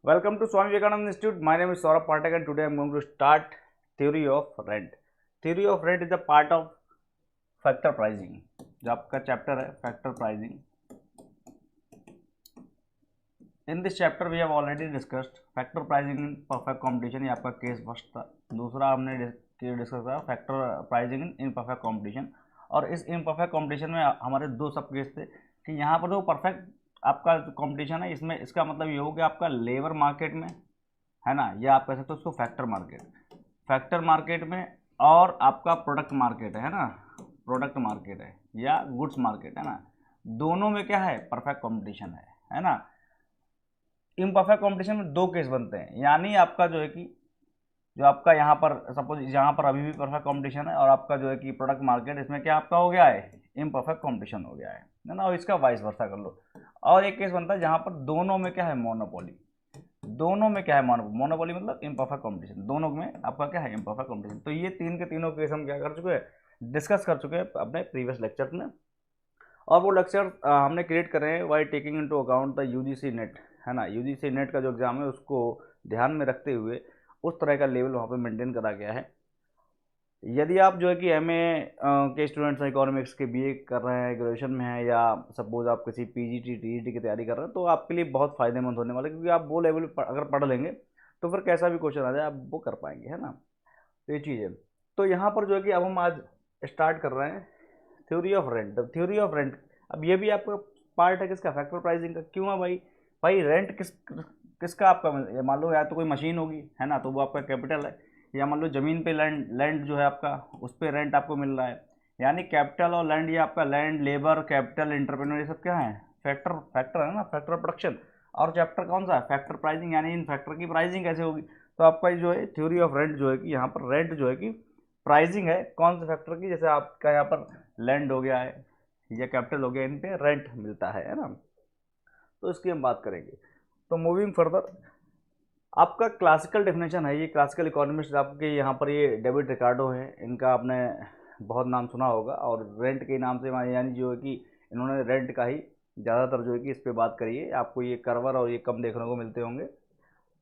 Welcome to Swami Vivekananda Institute. My name is Saurabh Pathak and today I am going to start theory of rent. Theory of rent is a part of factor pricing. जो आपका chapter है factor pricing. In this chapter we have already discussed factor pricing in perfect competition. ये आपका case first था. दूसरा हमने discuss करा factor pricing इन imperfect competition. और इस इम्परफेक्ट कंपटीशन में हमारे दो सब केस थे कि यहाँ पर जो परफेक्ट आपका कंपटीशन है इसमें इसका मतलब ये हो कि आपका लेबर मार्केट में है ना, या आप कह सकते हो उसको फैक्टर मार्केट में, और आपका प्रोडक्ट मार्केट है ना, प्रोडक्ट मार्केट है या गुड्स मार्केट है ना, दोनों में क्या है, परफेक्ट कंपटीशन है ना. इम्परफेक्ट कंपटीशन में दो केस बनते हैं, यानी आपका जो है कि जो आपका यहाँ पर सपोज यहाँ पर अभी भी परफेक्ट कंपटीशन है और आपका जो है कि प्रोडक्ट मार्केट इसमें क्या आपका हो गया है, इम्परफेक्ट कंपटीशन हो गया है ना, और इसका वाइस वर्सा कर लो. और एक केस बनता है जहाँ पर दोनों में क्या है, मोनोपोली. दोनों में क्या है, मोनोपोली मतलब इम्परफेक्ट कंपटीशन, दोनों में आपका क्या है, इम्परफेक्ट कंपटीशन. तो ये तीन के तीनों केस हम क्या कर चुके हैं, डिस्कस कर चुके हैं अपने प्रीवियस लेक्चर में. और वो लेक्चर हमने क्रिएट करे हैं by taking into account the UGC NET है ना. यूजीसी नेट का जो एग्ज़ाम है उसको ध्यान में रखते हुए उस तरह का लेवल वहाँ पे मेंटेन करा गया है. यदि आप जो है कि एमए के स्टूडेंट्स हैं, इकोनॉमिक्स के बीए कर रहे हैं, ग्रेजुएशन में हैं, या सपोज आप किसी पीजीटी टीईटी की तैयारी कर रहे हैं, तो आपके लिए बहुत फ़ायदेमंद होने वाला है, क्योंकि आप वो लेवल अगर पढ़ लेंगे तो फिर कैसा भी क्वेश्चन आ जाए आप वो कर पाएंगे, है ना. तो ये चीज़ है. तो यहाँ पर जो है कि अब हम आज स्टार्ट कर रहे हैं theory of rent. Theory of rent अब ये भी आपका पार्ट है किसका, फैक्टर प्राइसिंग का. क्यों है भाई, रेंट किसका आपका, मान लो या तो कोई मशीन होगी है ना, तो वो आपका कैपिटल है, या मान लो ज़मीन पे लैंड लैंड जो है आपका, उस पर रेंट आपको मिल रहा है. यानी कैपिटल और लैंड, ये आपका लैंड, लेबर, कैपिटल, इंटरप्रेन्योर, ये सब क्या है, फैक्टर फैक्टर है ना, फैक्टर प्रोडक्शन. और चैप्टर कौन सा है, फैक्टर प्राइसिंग. यानी इन फैक्टर की प्राइसिंग कैसे होगी. तो आपका जो है थ्योरी ऑफ रेंट जो है कि यहाँ पर रेंट जो है कि प्राइसिंग है कौन से फैक्टर की, जैसे आपका यहाँ पर लैंड हो गया है या कैपिटल हो गया, इन पे रेंट मिलता है ना. तो इसकी हम बात करेंगे. तो मूविंग फर्दर, आपका क्लासिकल डेफिनेशन है, ये क्लासिकल इकोनॉमिस्ट आपके यहाँ पर ये डेविड रिकार्डो है, इनका आपने बहुत नाम सुना होगा. और रेंट के नाम से यानी जो है कि इन्होंने रेंट का ही ज़्यादातर जो है कि इस पर बात करी है. आपको ये करवर और ये कम देखने को मिलते होंगे.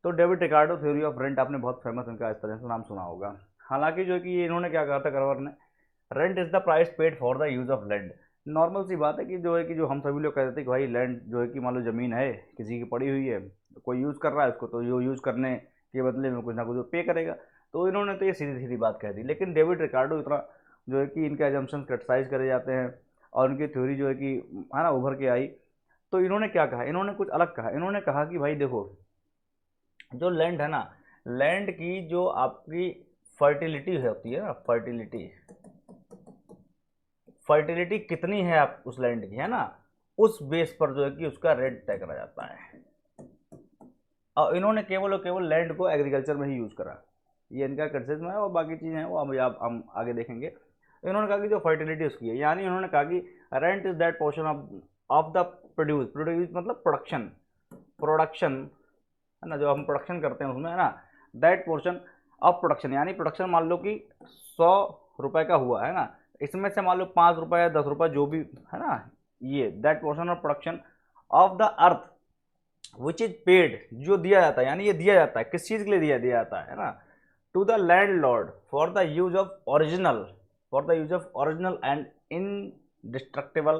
तो David Ricardo theory of rent आपने बहुत फेमस इनका इस तरह से नाम सुना होगा. हालांकि जो है कि ये इन्होंने क्या कहा था करवर ने, rent is the price paid for the use of land. Normal सी बात है कि जो है कि जो हम सभी लोग कहते थे कि भाई लैंड जो है कि मान लो ज़मीन है किसी की पड़ी हुई है, कोई यूज़ कर रहा है उसको, तो जो यूज़ करने के बदले में कुछ ना कुछ पे करेगा. तो इन्होंने तो ये सीधी सीधी बात कह दी. लेकिन डेविड रिकार्डो इतना जो है कि इनके एजम्पशन क्रिटिसाइज करे जाते हैं और उनकी थ्योरी जो है कि है ना उभर के आई. तो इन्होंने क्या कहा, इन्होंने कुछ अलग कहा. इन्होंने कहा कि भाई देखो, जो लैंड है ना, लैंड की जो आपकी फर्टिलिटी होती है ना, फर्टिलिटी कितनी है आप उस लैंड की, है ना, उस बेस पर जो है कि उसका रेंट तय करा जाता है. और इन्होंने केवल और केवल लैंड को एग्रीकल्चर में ही यूज़ करा. ये इनका क्रिटिसिज्म है, और बाकी चीज़ें हैं वो हम आगे देखेंगे. इन्होंने कहा कि जो फर्टिलिटी उसकी है, यानी उन्होंने कहा कि rent is that portion of the produce मतलब प्रोडक्शन है ना, जो हम प्रोडक्शन करते हैं उसमें है ना, दैट पोर्शन ऑफ प्रोडक्शन. यानी प्रोडक्शन मान लो कि 100 रुपये का हुआ है ना, इसमें से मान लो 5 रुपये या 10 रुपये जो भी है ना, ये that portion of production of the earth which is paid, जो दिया जाता है. यानी ये दिया जाता है किस चीज़ के लिए, दिया दिया जाता है ना, to the landlord for the use of original and indestructible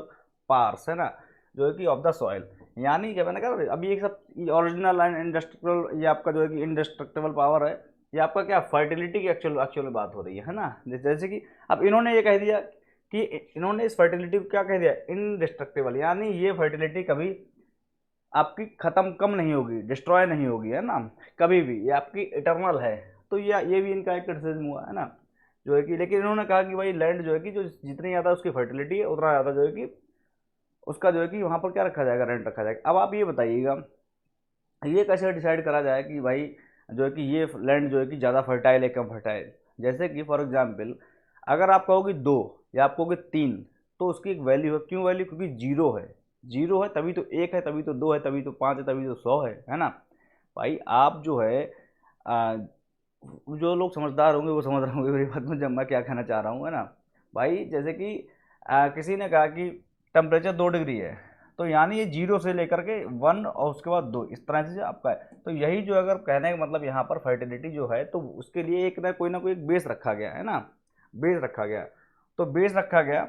parts है ना, जो है कि ऑफ द सॉइल. यानी क्या मैंने कहा अभी एक सब ओरिजिनल एंड इंडस्ट्रक्टेबल, ये आपका जो है कि इंडस्ट्रक्टेबल पावर है, ये आपका क्या फर्टिलिटी की एक्चुअल बात हो रही है ना. जैसे कि अब इन्होंने ये कह दिया कि इन्होंने इस फर्टिलिटी को क्या कह दिया, इनडिस्ट्रक्टेबल. यानी ये फर्टिलिटी कभी आपकी ख़त्म कम नहीं होगी, डिस्ट्रॉय नहीं होगी है ना, कभी भी, ये आपकी इटर्नल है. तो ये भी इनका एक क्रिटिसिज्म हुआ है ना, जो है कि लेकिन इन्होंने कहा कि भाई लैंड जो है कि जो जितनी ज़्यादा उसकी फर्टिलिटी है उतना ज़्यादा जो है कि उसका जो है कि वहाँ पर क्या रखा जाएगा, रेंट रखा जाएगा. अब आप ये बताइएगा, ये कैसे डिसाइड करा जाए कि भाई जो है कि ये लैंड जो है कि ज़्यादा फर्टाइल है कम फर्टाइल. जैसे कि फॉर एग्जाम्पल अगर आप कहोगे 2 या आप कहोगे 3, तो उसकी एक वैल्यू है. क्यों वैल्यू, क्योंकि जीरो है तभी तो 1 है, तभी तो 2 है, तभी तो 5 है, तभी तो 100 है ना. भाई आप जो है आ, जो लोग समझदार होंगे वो समझ रहे होंगे मेरी बात में, जब मैं क्या कहना चाह रहा हूँ है ना. भाई जैसे कि किसी ने कहा कि टेम्परेचर 2 डिग्री है, तो यानी ये 0 से लेकर के 1 और उसके बाद 2 इस तरह से आपका है। तो यही जो अगर कहने का मतलब यहाँ पर फर्टिलिटी जो है तो उसके लिए एक ना कोई एक बेस रखा गया है ना, बेस रखा गया। तो बेस रखा गया,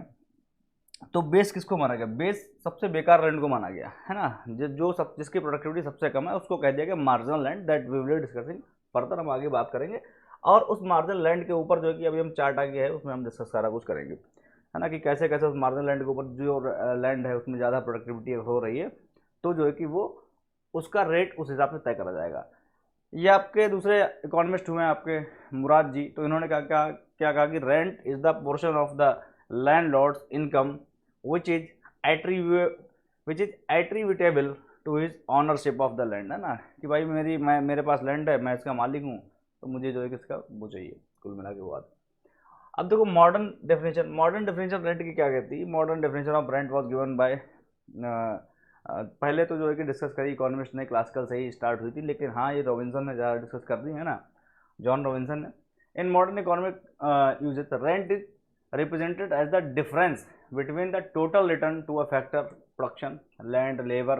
तो बेस किसको माना गया? बेस सबसे बेकार लैंड को माना गया है ना, जो सब जिसकी प्रोडक्टिविटी सबसे कम है उसको कह दिया गया marginal land, that we will discussing further, हम आगे बात करेंगे। और उस मार्जिनल लैंड के ऊपर जो है कि अभी हम चार्ट आगे है उसमें हम डिस्कस सारा कुछ करेंगे, है ना, कि कैसे कैसे उस मार्जिनल लैंड के ऊपर जो लैंड है उसमें ज़्यादा प्रोडक्टिविटी हो रही है तो जो है कि वो उसका रेट उस हिसाब से तय करा जाएगा। ये आपके दूसरे इकोनॉमिस्ट हुए हैं आपके मुराद जी, तो इन्होंने क्या कहा कि rent is the portion of the landlord's income which is attributable to his ownership of the land, है ना, कि भाई मेरे पास लैंड है, मैं इसका मालिक हूँ, तो मुझे जो है किसका वो चाहिए, कुल मिला के बात। अब देखो मॉडर्न डेफिनेशन रेंट की क्या कहती है? Modern definition of rent was given by, पहले तो जो है कि डिस्कस करी इकोनॉमिस्ट ने, क्लासिकल से ही स्टार्ट हुई थी, लेकिन हाँ ये रॉबिन्सन ने ज़्यादा डिस्कस कर दी है ना, जॉन रॉबिन्सन ने। In modern economic uses rent is represented as the difference between the total return to a factor production, land, labor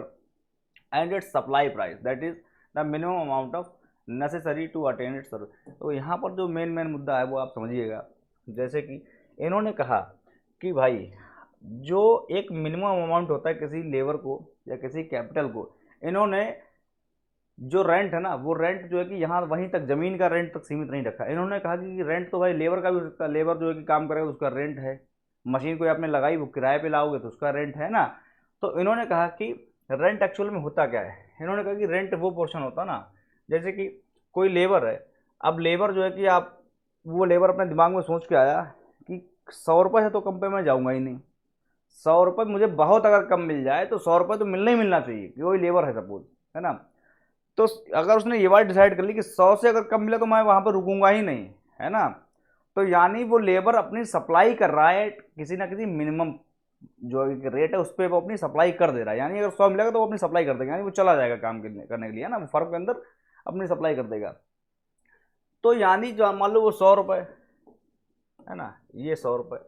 and its supply price, that is the minimum amount of necessary to attain its service। तो यहाँ पर जो main मुद्दा है वो आप समझिएगा, जैसे कि इन्होंने कहा कि भाई जो एक मिनिमम अमाउंट होता है किसी लेबर को या किसी कैपिटल को, इन्होंने जो रेंट है ना वो रेंट जो है कि यहाँ वहीं तक ज़मीन का रेंट तक सीमित नहीं रखा। इन्होंने कहा कि रेंट तो भाई लेबर का भी हो सकता है, लेबर जो है कि काम करेगा उसका रेंट है, मशीन कोई आपने लगाई वो किराए पे लाओगे तो उसका रेंट है ना। तो इन्होंने कहा कि रेंट एक्चुअल में होता क्या है, इन्होंने कहा कि रेंट वो पोर्शन होता ना, जैसे कि कोई लेबर है, अब लेबर जो है कि आप वो लेबर अपने दिमाग में सोच के आया कि 100 रुपये से तो कम पे मैं जाऊँगा ही नहीं, 100 रुपये मुझे बहुत अगर कम मिल जाए तो 100 रुपये तो मिलना ही मिलना चाहिए, कि वही लेबर है सपोज, है ना। तो अगर उसने ये बात डिसाइड कर ली कि 100 से अगर कम मिले तो मैं वहाँ पर रुकूंगा ही नहीं, है ना, तो यानी वो लेबर अपनी सप्लाई कर रहा है किसी ना किसी मिनिमम जो रेट है उस पर वो अपनी सप्लाई कर दे रहा है, यानी अगर 100 मिलेगा तो वो अपनी सप्लाई कर देगा, यानी वो चला जाएगा काम करने के लिए, है ना, वो फर्म के अंदर अपनी सप्लाई कर देगा। तो यानी जो मान लो वो 100 रुपये है ना, ये 100 रुपये,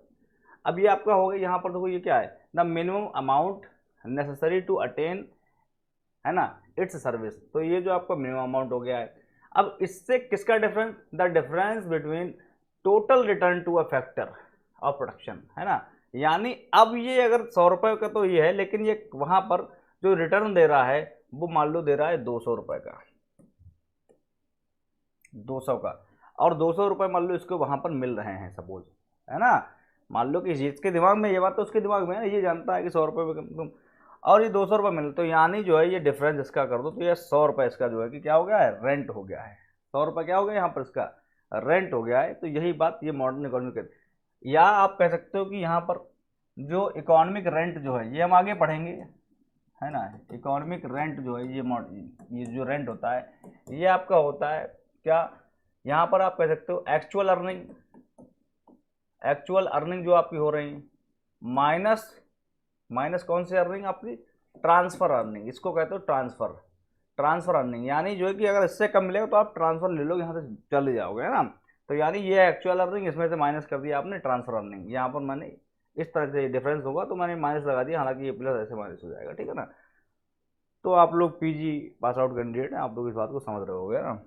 अब ये आपका हो गया, यहाँ पर देखो ये क्या है, the minimum amount necessary to attain, है ना, इट्स सर्विस, तो ये जो आपका मिनिमम अमाउंट हो गया है। अब इससे किसका difference? The difference between total return to a factor of production, है ना, यानी अब ये अगर 100 रुपये का तो ये है, लेकिन ये वहाँ पर जो रिटर्न दे रहा है वो मान लो दे रहा है 200 रुपये का, 200 का, और 200 रुपये मान लो इसको वहाँ पर मिल रहे हैं सपोज, है ना, मान लो कि जिसके दिमाग में ये बात तो उसके दिमाग में है, ये जानता है कि 100 रुपये में तुम, और ये 200 रुपये मिल, तो यानी जो है ये डिफरेंस इसका कर दो तो ये 100 रुपये इसका जो है कि क्या हो गया है, रेंट हो गया है, 100 रुपये क्या हो गया यहाँ पर इसका रेंट हो गया है। तो यही बात ये मॉडर्न इकोनॉमी कहती, या आप कह सकते हो कि यहाँ पर जो इकोनॉमिक रेंट जो है ये हम आगे पढ़ेंगे, है ना, इकोनॉमिक रेंट जो है ये जो रेंट होता है ये आपका होता है क्या, यहाँ पर आप कह सकते हो एक्चुअल अर्निंग जो आपकी हो रही माइनस कौन सी अर्निंग आपकी, ट्रांसफ़र अर्निंग, इसको कहते हो ट्रांसफ़र अर्निंग, यानी जो है कि अगर इससे कम मिलेगा तो आप ट्रांसफ़र ले लो, यहाँ से चले जाओगे, है ना। तो यानी ये एक्चुअल अर्निंग, इसमें से माइनस कर दिया आपने ट्रांसफ़र अर्निंग, यहाँ पर मैंने इस तरह से डिफरेंस होगा तो मैंने माइनस लगा दिया, हालांकि ये प्लस ऐसे माइनस हो जाएगा, ठीक है ना। तो आप लोग पीजी पास आउट कैंडिडेट हैं, आप लोग इस बात को समझ रहे हो गए ना।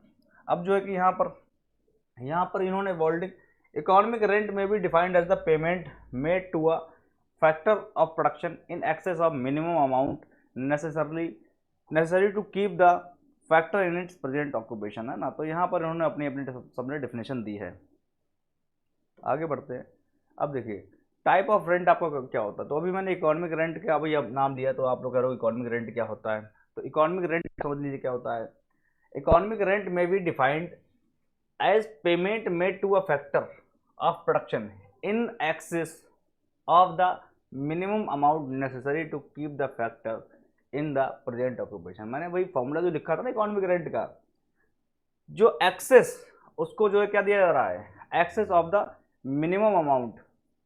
अब जो है कि यहाँ पर इन्होंने वर्ल्ड इकोनॉमिक रेंट में भी defined as the payment made to a factor of production in excess of minimum amount necessary to keep the factor in its present occupation, है ना। तो यहाँ पर इन्होंने अपनी सबने डेफिनेशन दी है। आगे बढ़ते हैं। अब देखिए टाइप ऑफ रेंट आपका क्या होता है, तो अभी मैंने इकोनॉमिक रेंट का अभी अब नाम दिया, तो आप लोग कह रहे हो इकोनॉमिक रेंट क्या होता है, तो इकोनॉमिक रेंट समझ लीजिए क्या होता है। इकोनॉमिक रेंट में be defined as payment made to a factor of production in excess of the minimum amount necessary to keep the factor in the present occupation. मैंने वही फॉर्मूला जो लिखा था ना इकोनॉमिक रेंट का, जो एक्सेस उसको जो है क्या दिया जा रहा है, excess of the minimum amount,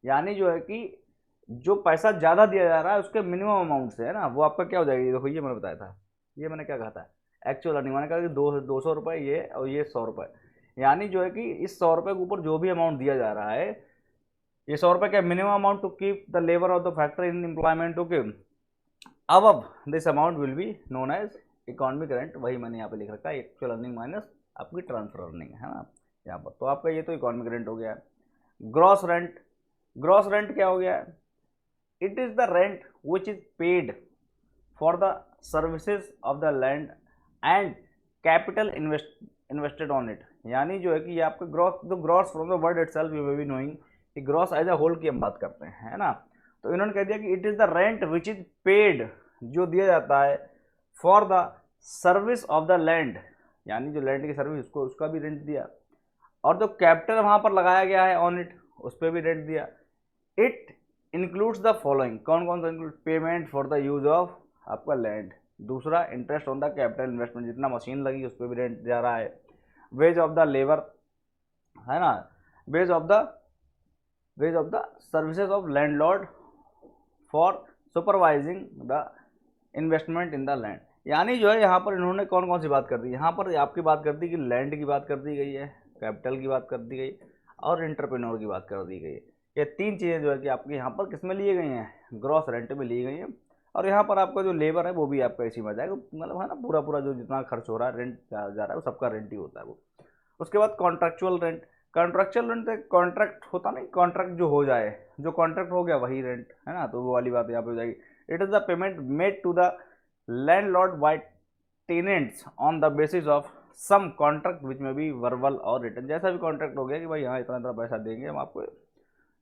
यानी जो है कि जो पैसा ज़्यादा दिया जा रहा है उसके मिनिमम अमाउंट से, है ना, वो आपका क्या हो जाएगी। देखो ये मैंने बताया था, ये मैंने क्या कहा था, एक्चुअल अर्निंग, मैंने कहा कि 200 रुपये ये और ये 100 रुपये, यानी जो है कि इस 100 रुपये के ऊपर जो भी अमाउंट दिया जा रहा है, ये 100 रुपये का minimum amount to keep the labour of the factory in employment, okay, अब this amount will be known as economic rent, वही मैंने यहाँ पे लिख रखा है, एक्चुअल अर्निंग माइनस आपकी ट्रांसफर अर्निंग है ना यहाँ पर। तो आपका ये तो इकोनॉमिक रेंट हो गया है। ग्रॉस रेंट, ग्रॉस रेंट क्या हो गया है? It is the rent which is paid for the services of the land and capital invested on it. यानी जो है कि ये आपका ग्रॉस, जो gross from the word itself you may be knowing कि ग्रॉस एज अ होल की हम बात करते हैं, है ना। तो इन्होंने कह दिया कि it is the rent which is paid, जो दिया जाता है for the service of the land, यानी जो लैंड की सर्विस उसको, उसका भी रेंट दिया, और जो कैपिटल वहां पर लगाया गया है ऑन इट, उस पर भी रेंट दिया। इट इंक्लूड्स द फॉलोइंग, कौन कौन सा include? Payment for the use of आपका लैंड, दूसरा interest on the capital investment, जितना मशीन लगी उस पर भी रेंट जा रहा है, वेज ऑफ द लेबर, है ना, ways of the services of landlord for supervising the investment in the land. यानी जो है यहाँ पर इन्होंने कौन कौन सी बात कर दी, यहाँ पर आपकी बात कर दी कि लैंड की बात कर दी गई है, कैपिटल की बात कर दी गई और इंटरप्रेन्योर की बात कर दी गई है। ये तीन चीज़ें जो है कि आपके यहाँ पर किस में लिए गई हैं? ग्रॉस रेंट में ली गई हैं। और यहाँ पर आपका जो लेबर है वो भी आपका इसी में जाएगा, मतलब है ना, पूरा पूरा जो जितना खर्च हो रहा है, रेंट जा रहा है, वो सबका रेंट ही होता है वो। उसके बाद contractual rent, contractual rent contract होता नहीं, कॉन्ट्रैक्ट जो हो जाए, जो कॉन्ट्रैक्ट हो गया वही रेंट, है ना, तो वो वाली बात यहाँ पे हो जाएगी। It is the payment made to the landlord by tenants on the basis of some contract which may be verbal और रिटन। जैसा भी कॉन्ट्रैक्ट हो गया कि भाई हाँ इतना इतना पैसा देंगे हम आपको,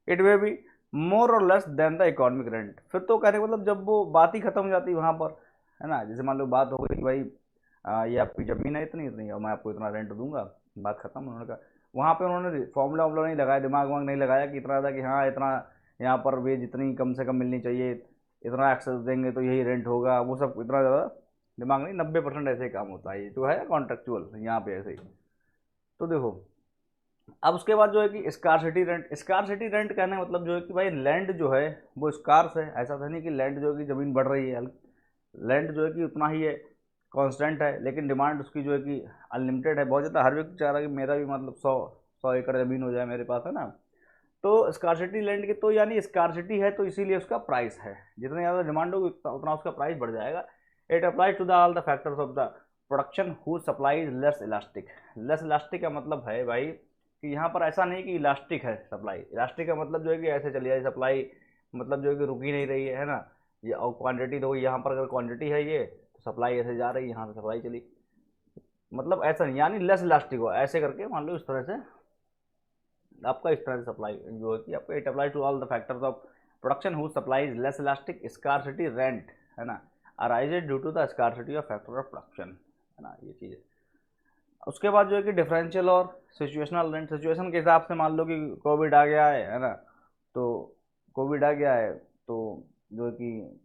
इट वे बी मोर और less than the economic rent. फिर तो कहने का मतलब जब वो बात ही खत्म हो जाती है वहाँ पर, है ना, जैसे मान लो बात हो गई कि भाई ये आपकी ज़मीन है इतनी इतनी और मैं आपको इतना रेंट दूंगा, बात खत्म। उन्होंने कहा वहाँ पे उन्होंने फॉर्मूला वॉर्मूला नहीं लगाया, दिमाग वाग नहीं लगाया कि इतना था कि हाँ इतना यहाँ पर वेज इतनी कम से कम मिलनी चाहिए, इतना एक्सेस देंगे तो यही रेंट होगा, वो सब इतना ज़्यादा दिमाग नहीं। 90% ऐसे ही काम होता है, ये जो है कॉन्ट्रेक्चुअल यहाँ पे ऐसे ही। तो देखो अब उसके बाद जो है कि स्कारसिटी रेंट, स्कारसिटी रेंट कहने का मतलब जो है कि भाई लैंड जो है वो स्कार्स है, ऐसा था नहीं कि लैंड जो है कि ज़मीन बढ़ रही है, लैंड जो है कि उतना ही है, कांस्टेंट है, लेकिन डिमांड उसकी जो है कि अनलिमिटेड है, बहुत ज़्यादा। हर व्यक्ति चाह रहा है कि मेरा भी मतलब 100 एकड़ ज़मीन हो जाए मेरे पास, है ना। तो स्कारसिटी लैंड की तो यानी स्कारसिटी है तो इसीलिए उसका प्राइस है, जितनी ज़्यादा डिमांड होगी उतना उसका प्राइस बढ़ जाएगा। It applies to the all the factors of the production who supply is less elastic. Less elastic का मतलब है भाई कि यहाँ पर ऐसा नहीं कि इलास्टिक है सप्लाई, इलास्टिक का मतलब जो है कि ऐसे चली जाए सप्लाई, मतलब जो है कि रुकी नहीं रही है ना। ये और क्वांटिटी तो यहाँ पर अगर क्वांटिटी है ये तो सप्लाई ऐसे जा रही है, यहाँ से सप्लाई चली, मतलब ऐसा नहीं, यानी लेस इलास्टिक हो ऐसे करके मान लो इस तरह से आपका इस तरह से सप्लाई जो है कि आपका it apply to all the factors of production who supply is less elastic scarcity rent, है ना, arises due to the scarcity of factor of production, है ना, ये चीज़ है। उसके बाद जो है कि डिफरेंशियल और सिचुएशनल रेंट, सिचुएशन के हिसाब से मान लो कि कोविड आ गया है ना, तो कोविड आ गया है तो जो है कि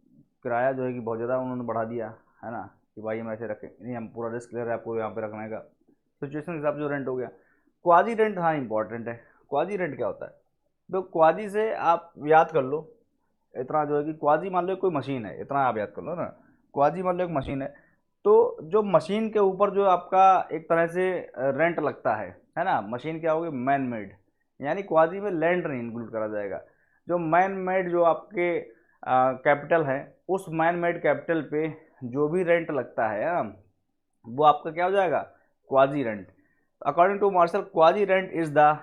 किराया जो है कि बहुत ज़्यादा उन्होंने बढ़ा दिया, है ना, कि भाई हम ऐसे रखें नहीं, हम पूरा रिस्क ले रहे हैं आपको यहाँ पे रखने का, सिचुएशन के हिसाब से जो रेंट हो गया। क्वाजी रेंट हाँ इंपॉर्टेंट है। क्वाजी रेंट क्या होता है? तो क्वाजी से आप याद कर लो इतना जो है कि क्वाजी मान लो कोई मशीन है, इतना आप याद कर लो ना, क्वाजी मान लो एक मशीन है, तो जो मशीन के ऊपर जो आपका एक तरह से रेंट लगता है ना, मशीन क्या होगी? मैन मेड, यानी क्वाजी में लैंड नहीं इंक्लूड करा जाएगा। जो मैन मेड जो आपके कैपिटल है, उस मैन मेड कैपिटल पे जो भी रेंट लगता है वो आपका क्या हो जाएगा? Quasi rent. According to Marshall quasi rent is the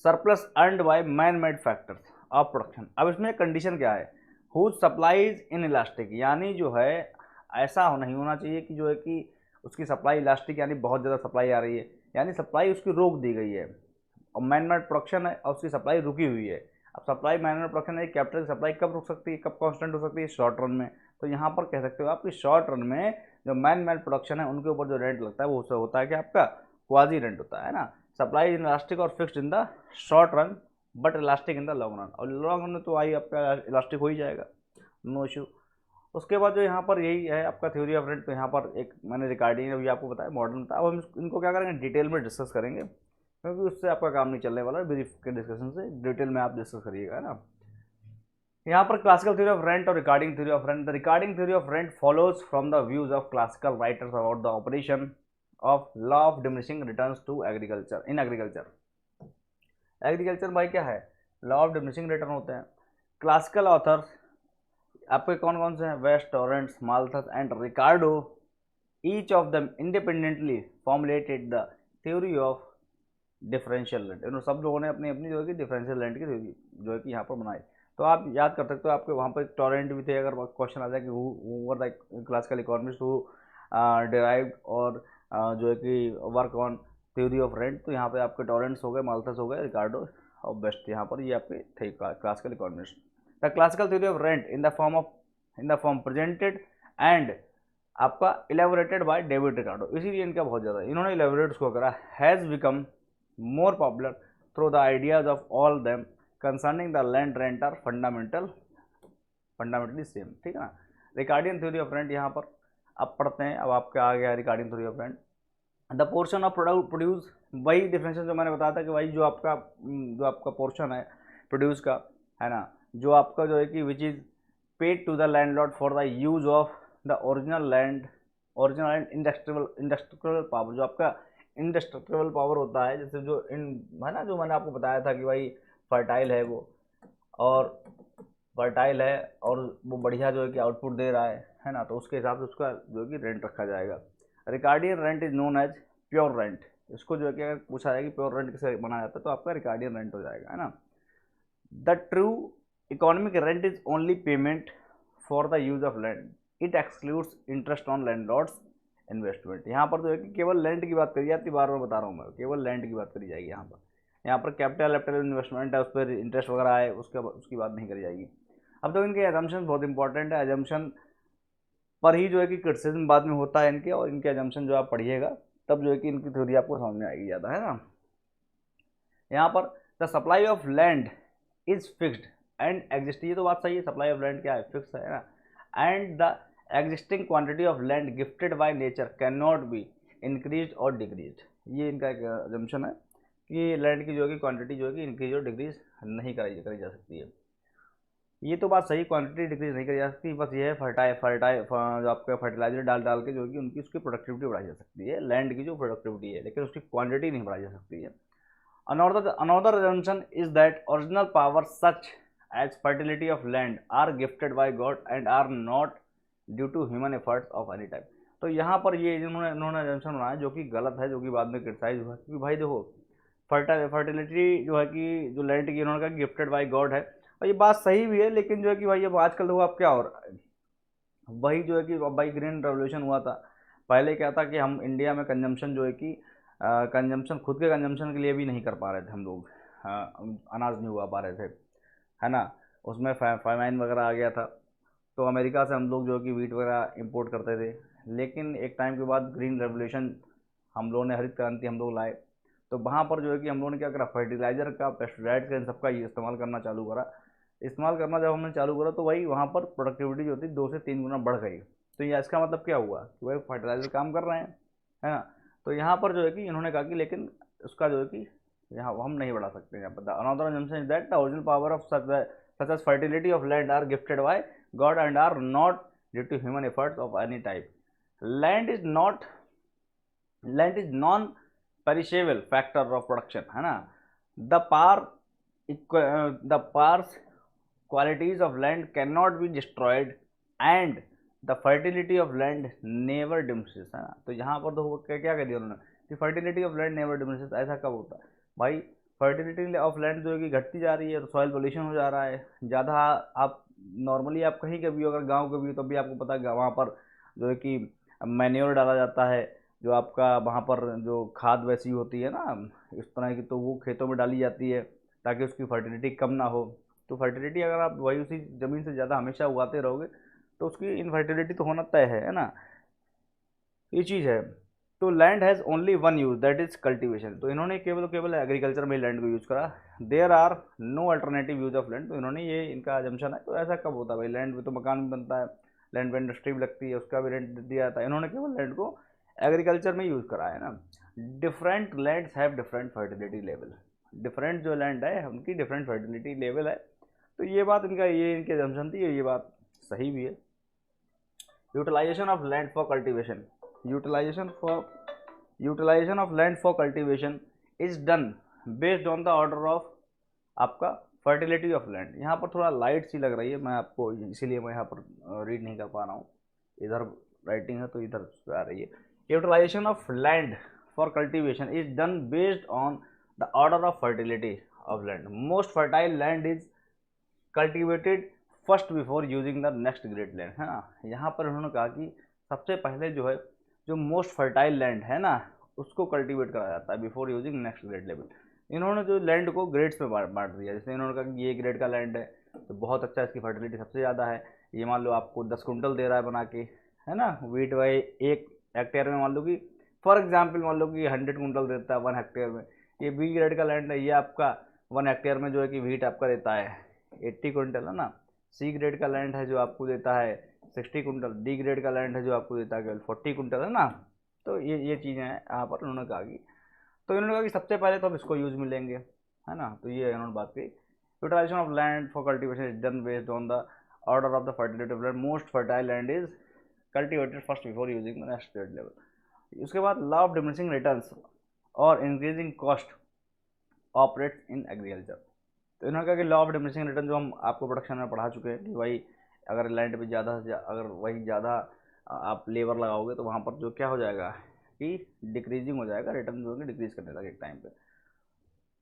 surplus earned by man made factors of production. अब इसमें कंडीशन क्या है? हुज सप्लाईज इन इलास्टिक, यानी जो है ऐसा नहीं होना चाहिए कि जो है कि उसकी सप्लाई इलास्टिक यानी बहुत ज़्यादा सप्लाई आ रही है, यानी सप्लाई उसकी रोक दी गई है, और मैन मेड प्रोडक्शन है और उसकी सप्लाई रुकी हुई है। अब सप्लाई मैन मेड प्रोडक्शन है, कैपिटल की सप्लाई कब रुक सकती है, कब कांस्टेंट हो सकती है? शॉर्ट रन में। तो यहाँ पर कह सकते हो आप कि शॉर्ट रन में जो मैन मेड प्रोडक्शन है उनके ऊपर जो रेंट लगता है वो उससे होता है कि आपका क्वाजी रेंट होता है ना। सप्लाई इन इलास्टिक और fixed in the short run but elastic in the long run, और लॉन्ग रन में तो आई आपका इलास्टिक हो ही जाएगा, नो इशू। उसके बाद जो यहाँ पर यही है आपका थ्योरी ऑफ रेंट। तो यहाँ पर एक मैंने रिकॉर्डिंग अभी आपको बताया, मॉडर्न था। अब हम इनको क्या करेंगे? डिटेल में डिस्कस करेंगे, क्योंकि उससे आपका काम नहीं चलने वाला, ब्रीफ के डिस्कशन से डिटेल में आप डिस्कस करिएगा, है ना। यहाँ पर क्लासिकल थ्योरी ऑफ रेंट और recording theory of rent. The recording theory of rent follows from the views of classical writers about the operation of law of diminishing returns to agriculture. In agriculture भाई क्या है? Law of diminishing return होते हैं। Classical authors आपके कौन कौन से हैं, West, Torrens, Malthus and Ricardo, each of them independently formulated the theory of differential rent. इन सब लोगों ने अपनी अपनी जो है कि डिफरेंशियल रेंट की थ्योरी जो है कि यहाँ पर बनाई। तो आप याद कर सकते हो, आपके वहाँ पर टॉरेंट भी थे, अगर क्वेश्चन आ जाए कि who were the classical economist who derived और जो है कि work on theory of rent, तो यहाँ पे आपके टॉरेंट्स हो गए, माल्थस हो गए, रिकार्डो और बेस्ट, यहाँ पर ये आपके थे classical economist. The classical theory of rent in the form presented and आपका इलेबोरेटेड बाय डेविड रिकार्डो, इसीलिए इनका बहुत ज़्यादा इन्होंने इलेबोरेट उसको करा, has become more popular through the ideas of all them concerning the land rent are fundamentally same। ठीक है ना। रिकार्डियन थ्योरी ऑफ रेंट यहाँ पर अब पढ़ते हैं, अब आपके आ गया Ricardian theory of rent. The portion of produce, वही डिफरेंशियल जो मैंने बताया था कि भाई जो आपका पोर्शन है प्रोड्यूस का, है ना, जो आपका जो है कि which is paid to the landlord for the use of the original and industrial power, जो आपका इंडस्ट्रक्चरल पावर होता है, जैसे जो है ना, जो मैंने आपको बताया था कि भाई फर्टाइल है वो, और फर्टाइल है और वो बढ़िया जो है कि आउटपुट दे रहा है ना, तो उसके हिसाब से उसका जो है कि रेंट रखा जाएगा। Ricardian rent is known as pure rent, इसको जो है कि अगर पूछा जाए कि प्योर रेंट किसे बनाया जाता है तो आपका रिकार्डियन रेंट हो जाएगा, है ना। The true economic rent is only payment for the use of land, it excludes interest on landlords investment. यहाँ पर जो है कि केवल लैंड की बात करी जाती है, बार बार बता रहा हूँ मैं, केवल लैंड की बात करी जाएगी यहाँ पर कैपिटल इन्वेस्टमेंट है, उस पर इंटरेस्ट वगैरह है, उसकी बात नहीं करी जाएगी। अब तो इनके एजम्पशन बहुत इंपॉर्टेंट है, एजम्पशन पर ही जो है कि क्रिटिसिज्म बाद में होता है इनके, और इनके एजम्पशन जो आप पढ़िएगा तब जो है कि इनकी थ्योरी आपको समझ में आएगी ज़्यादा, है ना। यहाँ पर the supply of land is fixed and exist, ये तो बात सही है, सप्लाई ऑफ लैंड क्या है, फिक्स है ना, and the existing quantity of land gifted by nature can not be increase और डिक्रीज। ये इनका एक अजम्पशन है कि लैंड की जो है कि क्वांटिटी जो है कि इंक्रीज और डिक्रीज नहीं करी जा सकती है। ये तो बात सही, क्वांटिटी डिक्रीज नहीं करी जा सकती, बस ये है फर्टाइल जो आपका फर्टिलाइजर डाल के जो है कि उनकी उसकी प्रोडक्टिविटी बढ़ाई जा सकती है, लैंड की जो प्रोडक्टिविटी है, लेकिन उसकी क्वांटिटी नहीं बढ़ाई जा सकती है। Another assumption is that original power such as fertility of land are gifted by God and are not due to human efforts of any type। तो यहाँ पर ये इन्होंने assumption बनाया जो कि गलत है, जो कि बाद में क्रिटिसाइज हुआ, क्योंकि भाई देखो फर्टिलिटी जो है कि जो लैंड की इन्होंने कहा गिफ्टेड बाय गॉड है, और ये बात सही भी है, लेकिन जो है कि भाई अब आजकल देखो अब क्या हो रहा है, वही जो है कि भाई ग्रीन रेवोल्यूशन हुआ था, पहले क्या था कि हम इंडिया में कंजम्पशन जो है कि कंजम्पशन खुद के कंजम्पशन के लिए भी नहीं कर पा रहे थे हम लोग, अनाज नहीं उगा पा रहे थे, है ना, उसमें फाइमाइन वगैरह आ गया था, तो अमेरिका से हम लोग जो कि वीट वगैरह इंपोर्ट करते थे। लेकिन एक टाइम के बाद ग्रीन रेवोल्यूशन हम लोगों ने, हरित क्रांति हम लोग लाए, तो वहाँ पर जो है कि हम लोगों ने क्या करा, फर्टिलाइज़र का, पेस्टिसाइड्स का, इन सबका इस्तेमाल करना चालू करा। इस्तेमाल करना जब हमने चालू करा तो वही वहाँ पर प्रोडक्टिविटी जो थी 2 से 3 गुना बढ़ गई। तो ये इसका मतलब क्या हुआ कि भाई फर्टिलाइज़र काम कर रहे हैं, है ना। तो यहाँ पर जो है कि इन्होंने कहा कि लेकिन उसका जो है कि यहाँ हम नहीं बढ़ा सकते। यहाँ पर another assumption is that the original power of such as fertility of land are gifted by God and are not due to human efforts of any type। Land is non perishable factor of production, है ना। The parts qualities of land cannot be destroyed and the fertility of land never diminishes, है ना। तो यहाँ पर तो क्या कह दिया उन्होंने कि fertility of land never diminishes, ऐसा कब होता है भाई, फर्टिलिटी ऑफ लैंड जो है कि घटती जा रही है, तो सॉइल पोल्यूशन हो जा रहा है ज़्यादा। आप नॉर्मली आप कहीं के भी हो, अगर गाँव के भी हो, तब भी आपको पता है वहाँ पर जो है कि मैन्योर डाला जाता है, जो आपका वहाँ पर जो खाद वैसी होती है ना इस तरह की, तो वो खेतों में डाली जाती है ताकि उसकी फर्टिलिटी कम ना हो। तो फर्टिलिटी अगर आप वही उसी ज़मीन से ज़्यादा हमेशा उगाते रहोगे तो उसकी इनफर्टिलिटी तो होना तय है ना, ये चीज़ है। तो land has only one use that is cultivation, तो इन्होंने केवल एग्रीकल्चर में लैंड को यूज़ करा। There are no alternative use of land, तो इन्होंने ये इनका अजम्पशन है। तो ऐसा कब होता है भाई, लैंड पे तो मकान भी बनता है, लैंड पे इंडस्ट्री भी लगती है, उसका भी रेंट दिया जाता है, इन्होंने केवल लैंड को एग्रीकल्चर में यूज़ करा है ना। Different lands have different fertility level, different जो लैंड है उनकी डिफरेंट फर्टिलिटी लेवल है। तो ये बात ये इनकी अजम्पशन थी, ये बात सही भी है। Utilization of land for cultivation, utilization of land for cultivation is done based on the order of आपका फर्टिलिटी ऑफ लैंड, यहाँ पर थोड़ा लाइट सी लग रही है, मैं आपको इसीलिए मैं यहाँ पर रीड नहीं कर पा रहा हूँ, इधर राइटिंग है तो इधर आ रही है। Utilization of land for cultivation is done based on the order of fertility of land. Most fertile land is cultivated first before using the next great land, है ना। यहाँ पर उन्होंने कहा कि सबसे पहले जो है जो मोस्ट फर्टाइल लैंड है ना उसको कल्टीवेट करा जाता है before using next grade level. इन्होंने जो लैंड को ग्रेड्स में बांट दिया, जैसे इन्होंने कहा कि ये ग्रेड का लैंड है तो बहुत अच्छा, इसकी फर्टिलिटी सबसे ज़्यादा है, ये मान लो आपको 10 कुंटल दे रहा है बना के, है ना। वीट वाई 1 हेक्टेयर में मान लो कि फॉर एग्जाम्पल मान लो कि 100 कुंटल देता है 1 हेक्टेयर में, ये बी ग्रेड का लैंड है, ये आपका 1 हेक्टेयर में जो है कि वीट आपका देता है 80 कुंटल, है ना। सी ग्रेड का लैंड है जो आपको देता है 60 कुंटल, डी ग्रेड का लैंड है जो आपको देता है केवल 40 कुंटल, है ना। तो ये चीज़ें हैं यहाँ पर उन्होंने कहा कि, तो इन्होंने कहा कि सबसे पहले तो अब इसको यूज मिलेंगे, है ना। तो ये इन्होंने बात की, utilization of land for cultivation is done based on the order of the fertility of land. Most fertile land is cultivated first before using the next grade level. उसके बाद लॉ ऑफ डिमिनिशिंग रिटर्न्स और increasing cost operates in agriculture. तो इन्होंने कहा कि law of diminishing return जो हम आपको प्रोडक्शन में पढ़ा चुके हैं कि भाई अगर लैंड पे ज़्यादा अगर वही ज़्यादा आप लेबर लगाओगे तो वहाँ पर जो क्या हो जाएगा कि डिक्रीजिंग हो जाएगा, रिटर्न जो है डिक्रीज करने लगे एक टाइम पे।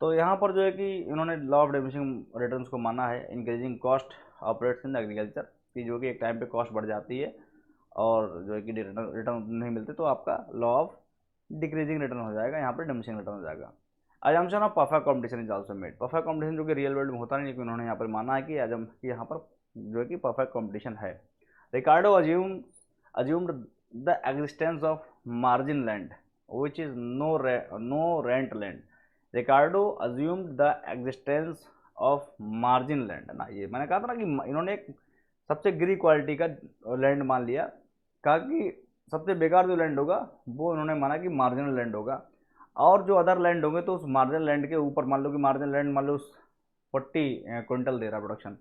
तो यहाँ पर जो है कि इन्होंने लॉ ऑफ डिमिनिशिंग रिटर्न्स को माना है, increasing cost operates in agriculture, कि जो कि एक टाइम पे कॉस्ट बढ़ जाती है और जो है कि रिटर्न नहीं मिलते तो आपका लॉ ऑफ डिक्रीजिंग रिटर्न हो जाएगा, यहाँ पर डिमिनिशिंग रिटर्न हो जाएगा। Assumption of perfect competition is also made. Perfect competition जो कि रियल वर्ल्ड में होता नहीं, लेकिन उन्होंने यहाँ पर माना है कि यहाँ पर जो है कि परफेक्ट कॉम्पिटिशन है। रिकार्डो assumed the existence of margin land which is no rent land। Ricardo assumed the existence of margin land, है ना। ये मैंने कहा था ना कि इन्होंने एक सबसे गिरी क्वालिटी का लैंड मान लिया, कहा कि सबसे बेकार जो लैंड होगा वो इन्होंने माना कि मार्जिनल लैंड होगा, और जो अदर लैंड होंगे तो उस मार्जिनल लैंड के ऊपर मान लो कि मार्जिनल लैंड मान लो 40 क्विंटल दे रहा प्रोडक्शन,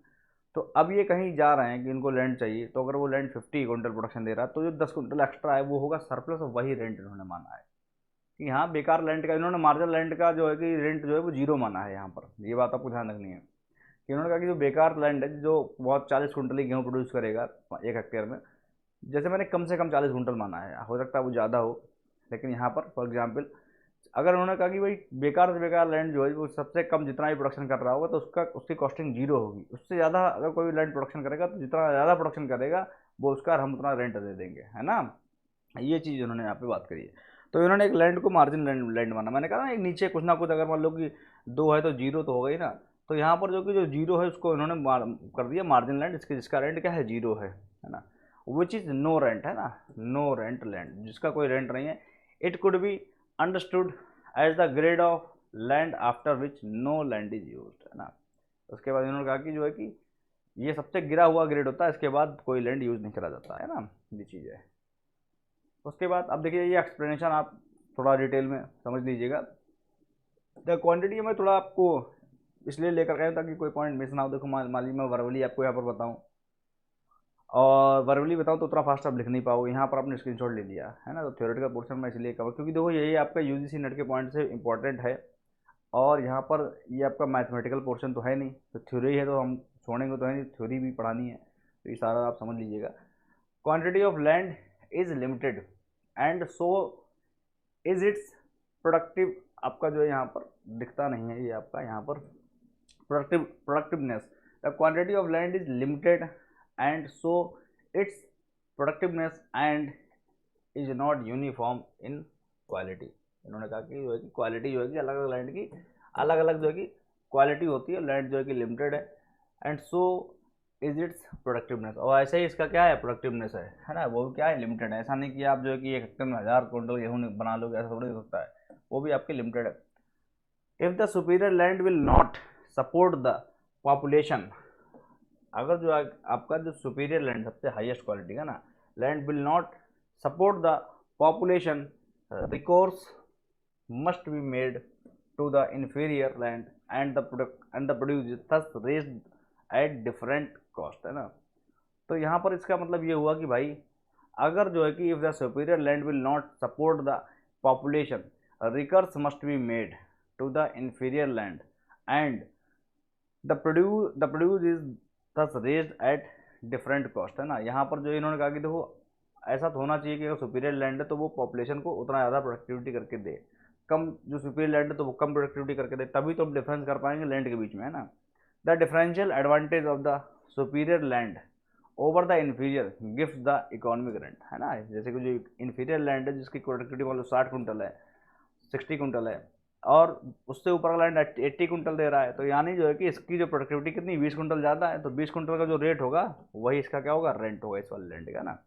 तो अब ये कहीं जा रहे हैं कि इनको लैंड चाहिए, तो अगर वो लैंड 50 क्विंटल प्रोडक्शन दे रहा है तो जो 10 क्विंटल एक्स्ट्रा है वो होगा सरप्लस, और वही रेंट इन्होंने माना है कि हाँ बेकार लैंड का, इन्होंने मार्जिनल लैंड का जो है कि रेंट जो है वो जीरो माना है। यहाँ पर ये बात आपको ध्यान रखनी है कि इन्होंने कहा कि जो बेकार लैंड है जो बहुत 40 क्विंटल ही गेहूँ प्रोड्यूस करेगा 1 हेक्टेयर में, जैसे मैंने कम से कम 40 कुंटल माना है, हो सकता है वो ज़्यादा हो, लेकिन यहाँ पर फॉर एग्जाम्पल अगर उन्होंने कहा कि भाई बेकार से बेकार लैंड जो है वो सबसे कम जितना भी प्रोडक्शन कर रहा होगा तो उसकी कॉस्टिंग जीरो होगी, उससे ज़्यादा अगर कोई लैंड प्रोडक्शन करेगा तो जितना ज़्यादा प्रोडक्शन करेगा वो उसका हम उतना रेंट दे देंगे, है ना। ये चीज़ उन्होंने यहाँ पे बात करी है। तो इन्होंने एक लैंड को मार्जिन लैंड माना, मैंने कहा ना एक नीचे कुछ ना कुछ अगर मान लो कि 2 है तो जीरो तो हो गई ना, तो यहाँ पर जो जीरो है उसको इन्होंने कर दिया मार्जिन लैंड, जिसका रेंट क्या है जीरो है ना। विच इज़ नो रेंट, है ना, नो रेंट लैंड, जिसका कोई रेंट नहीं है। It could be understood as the grade of land after which no land is used, है ना। उसके बाद इन्होंने कहा कि जो है कि ये सबसे गिरा हुआ ग्रेड होता है, इसके बाद कोई लैंड यूज़ नहीं करा जाता, है ना, ये चीज़ है। उसके बाद अब देखिए ये एक्सप्लेनेशन आप थोड़ा डिटेल में समझ लीजिएगा। द क्वांटिटी में थोड़ा आपको इसलिए लेकर आए ताकि कोई पॉइंट मिस ना हो। देखो मान लीजिए मैं वर्बली आपको यहाँ पर बताऊँ और वर्बली बताऊँ तो उतना फास्ट आप लिख नहीं पाओगे, यहाँ पर आपने स्क्रीनशॉट ले लिया है ना। तो थ्योरेटिकल पोर्शन में इसलिए कवर, क्योंकि देखो यही आपका यूजीसी नेट के पॉइंट से इंपॉर्टेंट है, और यहाँ पर ये आपका मैथमेटिकल पोर्शन तो है नहीं, तो थ्योरी है तो हम छोड़ेंगे तो है नहीं, थ्योरी भी पढ़ानी है, तो ये सारा आप समझ लीजिएगा। Quantity of land is limited and so is it's productive, आपका जो है यहाँ पर दिखता नहीं है, ये आपका यहाँ पर productiveness, the quantity of land is limited and so it's productiveness and is not uniform in quality. इन्होंने कहा कि जो है कि क्वालिटी जो है कि अलग अलग लैंड की अलग अलग जो है कि क्वालिटी होती है, लैंड जो है कि लिमिटेड है, and so is it's productiveness, और ऐसे ही इसका क्या है प्रोडक्टिवनेस है ना, वो क्या है लिमिटेड है। ऐसा नहीं कि आप जो है कि 1 हेक्टेयर में 1000 क्विंटल गेहूँ बना लोगे, ऐसा थोड़ी हो सकता है, वो भी आपके लिमिटेड है। If the superior land will not support the population, अगर जो आपका जो सुपीरियर लैंड सबसे हाईएस्ट क्वालिटी का ना land will not support the population, recourse must be made to the inferior land and the produce thus raised at different cost, है ना। तो यहाँ पर इसका मतलब ये हुआ कि भाई अगर जो है कि if the superior land will not support the population, recourse must be made to the inferior land and the produce is thus raised at different cost, है ना। यहाँ पर जो इन्होंने कहा कि देखो ऐसा तो होना चाहिए कि अगर सुपीरियर लैंड है तो वो पॉपुलेशन को उतना ज़्यादा प्रोडक्टिविटी करके दे, कम जो सुपीरियर लैंड है तो वो कम प्रोडक्टिविटी करके दे, तभी तो हम डिफरेंस कर पाएंगे लैंड के बीच में, है ना। The differential advantage of the superior land over the inferior gives the economic rent, है ना। जैसे कि जो इन्फीरियर लैंड है जिसकी प्रोडक्टिविटी मान लो 60 कुंटल है, 60 कुंटल है, और उससे ऊपर का लैंड 80 कुंटल दे रहा है, तो यानी जो है कि इसकी जो प्रोडक्टिविटी कितनी 20 कुंटल ज़्यादा है, तो 20 कुंटल का जो रेट होगा वही इसका क्या होगा, रेंट होगा इस वाले लैंड का ना।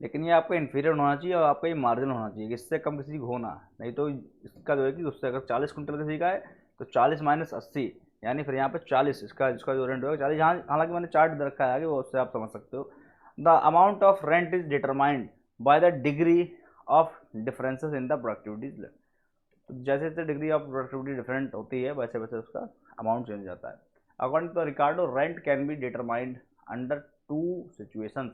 लेकिन ये आपका इन्फीरियर होना चाहिए और आपका ये मार्जिन होना चाहिए कि इससे कम किसी को होना, नहीं तो इसका जो है कि उससे अगर 40 कुंटल किसी का है तो 40 माइनस 80, यानी फिर यहाँ पे 40 इसका जो रेंट होगा 40। यहाँ हालांकि मैंने चार्ट दे रखा है आगे, वो उससे आप समझ सकते हो। The amount of rent is determined by the degree of differences in the productivities. जैसे जैसे डिग्री ऑफ प्रोडक्टिविटी डिफरेंट होती है वैसे वैसे उसका अमाउंट चेंज जाता है। According to Ricardo rent can be determined under 2 situations.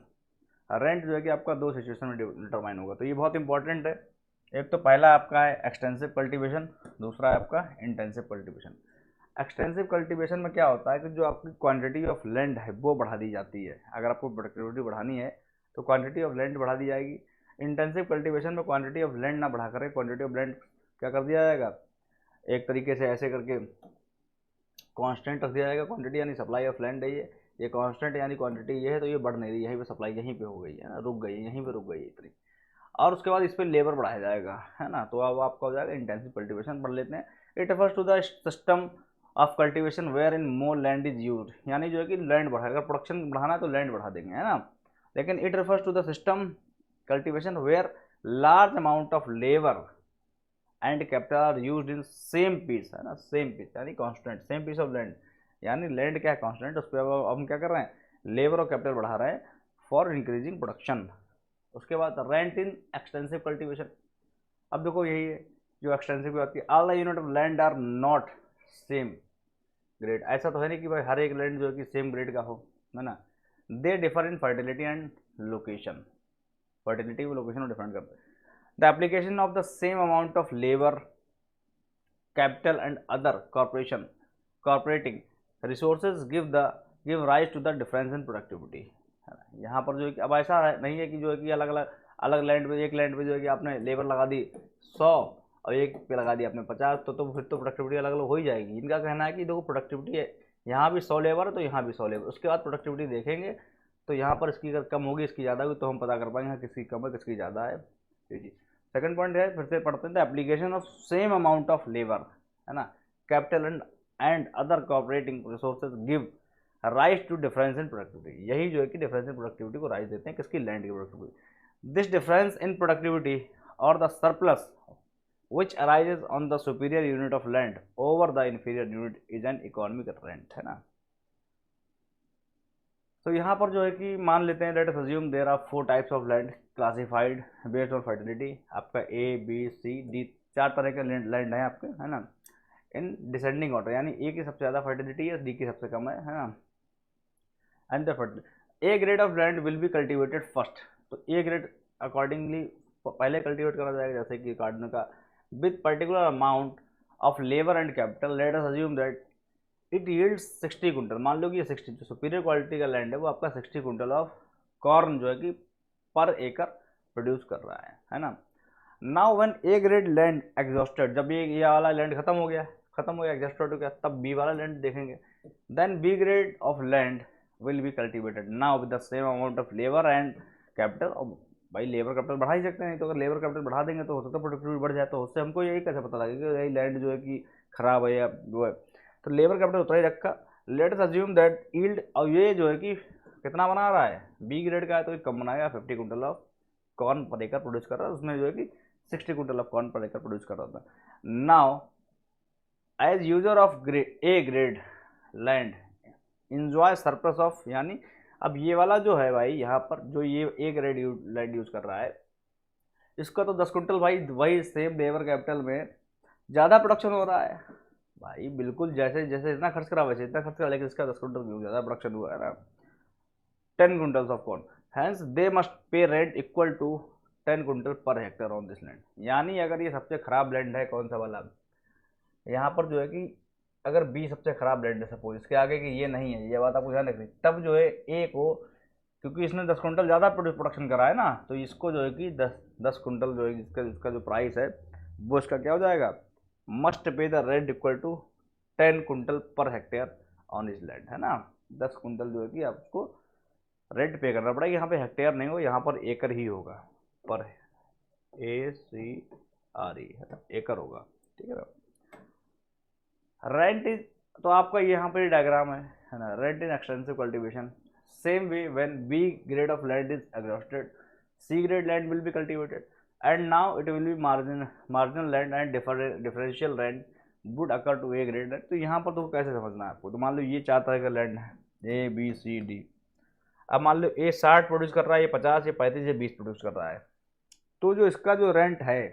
Rent जो है कि आपका 2 सिचुएशन में डिटरमाइन होगा, तो ये बहुत इंपॉर्टेंट है। एक तो पहला आपका है एक्सटेंसिव कल्टीवेशन, दूसरा है आपका इंटेंसिव कल्टीवेशन। एक्सटेंसिव कल्टीवेशन में क्या होता है कि जो आपकी क्वांटिटी ऑफ लैंड है वो बढ़ा दी जाती है। अगर आपको प्रोडक्टिविटी बढ़ानी है तो क्वांटिटी ऑफ लैंड बढ़ा दी जाएगी। इंटेंसिव कल्टीवेशन में क्वांटिटी ऑफ लैंड ना बढ़ा करें, क्वांटिटी ऑफ लैंड क्या कर दिया जाएगा, एक तरीके से ऐसे करके कांस्टेंट रख दिया जाएगा। क्वांटिटी यानी सप्लाई ऑफ लैंड है, ये कांस्टेंट यानी क्वांटिटी ये है, तो ये बढ़ नहीं रही, यहीं पे सप्लाई यहीं पे हो गई है ना, रुक गई है, यहीं पे रुक गई है इतनी, और उसके बाद इस पर लेबर बढ़ाया जाएगा, है ना। तो अब आपका हो जाएगा इंटेंसिव कल्टीवेशन। पढ़ लेते हैं। It refers to the system of cultivation wherein more land is use, यानी जो है कि लैंड बढ़ाएगा, अगर प्रोडक्शन बढ़ाना है तो लैंड बढ़ा देंगे, है ना। लेकिन it refers to the system cultivation where large amount of labour and capital are used in same piece, है ना, सेम पीस यानी constant, same piece of land, यानी लैंड क्या है कांस्टेंट, उस पर अब हम क्या कर रहे हैं, लेबर और कैपिटल बढ़ा रहे हैं फॉर इंक्रीजिंग प्रोडक्शन। उसके बाद रेंट इन एक्सटेंसिव कल्टीवेशन। अब देखो यही है जो एक्सटेंसिव की बात की, all the unit of land are not same grade. ऐसा तो है नहीं कि भाई हर एक लैंड जो है कि सेम ग्रेड का हो, है ना। They differ in fertility and location, fertility और लोकेशन में डिफरेंट करते हैं। The application of the same amount of labor, capital and other cooperating resources give rise to the difference in productivity। यहाँ पर जो है कि अब ऐसा नहीं है कि जो है कि अलग लैंड पे, एक लैंड पे जो है कि आपने लेबर लगा दी 100 और एक पे लगा दी आपने 50, तो फिर तो प्रोडक्टिविटी अलग अलग हो ही जाएगी। इनका कहना है कि देखो प्रोडक्टिविटी है, यहाँ भी 100 लेबर है तो यहाँ भी 100 लेबर, उसके बाद प्रोडक्टिविटी देखेंगे तो यहाँ पर इसकी अगर कम होगी इसकी ज़्यादा होगी तो हम पता कर पाएंगे किसकी कम है किसकी ज़्यादा है। जी। सेकंड पॉइंट है, फिर से पढ़ते हैं, application of same amount of labour, है ना, capital and other cooperating resources give rise to difference in productivity. यही जो है कि डिफरेंस इन प्रोडक्टिविटी को राइज देते हैं, किसकी, लैंड की productivity. This difference in productivity or the surplus which arises on the superior unit of land over the inferior unit is an economic rent, है ना। तो यहाँ पर जो है कि मान लेते हैं, let us assume there are 4 types of land classified based on fertility. आपका A B C D 4 तरह के लैंड है आपके, है ना, इन डिसेंडिंग ऑर्डर, यानी A की सबसे ज़्यादा फर्टिलिटी है, D की सबसे कम है ना। And the fertility A grade of land will be cultivated first, तो A ग्रेड अकॉर्डिंगली पहले कल्टिवेट करा जाएगा, जैसे कि कार्डन का with particular amount of labour and capital. Late us assume that it yields 60 quintal, मान लो कि ये 60 जो सुपीरियर क्वालिटी का लैंड है वो आपका 60 कुंटल ऑफ कॉर्न जो है कि पर एकड़ प्रोड्यूस कर रहा है ना। Now when A grade land exhausted, जब ये वाला लैंड खत्म हो गया एग्जॉस्टेड हो गया, तब बी वाला लैंड देखेंगे। Then B grade of land will be cultivated now with the same amount of labour and capital. और भाई लेबर कैपिटल बढ़ा ही सकते हैं, तो अगर लेबर कैपिटल बढ़ा देंगे तो हो सकता है प्रोडक्टिविटी बढ़ जाए, तो उससे हमको यही कैसे पता लगेगा कि यही लैंड जो है कि खराब है या वो है, तो लेबर कैपिटल उतना ही रखा। Late us assume that yield, और ये जो है कि कितना बना रहा है, बी ग्रेड का है तो कम बनाएगा, 50 कुंटल ऑफ कॉर्न पर एकड़ प्रोड्यूस कर रहा है, उसमें जो है कि 60 कुंटल ऑफ कॉर्न पर एकड़ प्रोड्यूस कर रहा था। Now as user of A grade land enjoy surplus of, यानी अब ये वाला जो है भाई यहाँ पर जो ये ए ग्रेड लैंड यूज कर रहा है, इसका तो 10 कुंटल भाई वही सेम लेबर कैपिटल में ज़्यादा प्रोडक्शन हो रहा है भाई, बिल्कुल जैसे जैसे इतना खर्च करा वैसे इतना खर्च करा, लेकिन इसका 10 कुंटल क्यों ज़्यादा प्रोडक्शन हुआ है ना, 10 quintals of corn, hence they must pay rent equal to 10 quintal per hectare on this land. यानी अगर ये सबसे खराब लैंड है कौन सा वाला, यहाँ पर जो है कि अगर बी सबसे खराब लैंड है सपोज, इसके आगे कि ये नहीं है, ये बात आपको ध्यान रखनी, तब जो है ए को, क्योंकि इसने 10 कुंटल ज़्यादा प्रोडक्शन करा है ना, तो इसको जो है कि 10 कुंटल जो है इसका जो प्राइस है वो इसका क्या हो जाएगा, must pay the rent equal to 10 quintal per hectare on इस लैंड, है ना। 10 कुंटल जो है कि आपको रेंट पे करना पड़ेगा। यहाँ पे हेक्टेयर नहीं होगा, यहाँ पर एकड़ ही होगा, पर ACRE है ना, एकड़ होगा, ठीक है ना। रेंट इज, तो आपका यहाँ पर डायग्राम है ना, rent in extensive cultivation, same way when B grade of land is exhausted, C grade land will be cultivated and now it will be marginal land and differential land would occur to A grade land. तो यहाँ पर तो कैसे समझना है आपको, तो मान लो ये 4 तरह का लैंड है, ABCD। अब मान लो ए 60 प्रोड्यूस कर रहा है, ये 50, ये 35, ये 20 प्रोड्यूस कर रहा है, तो जो इसका जो रेंट है,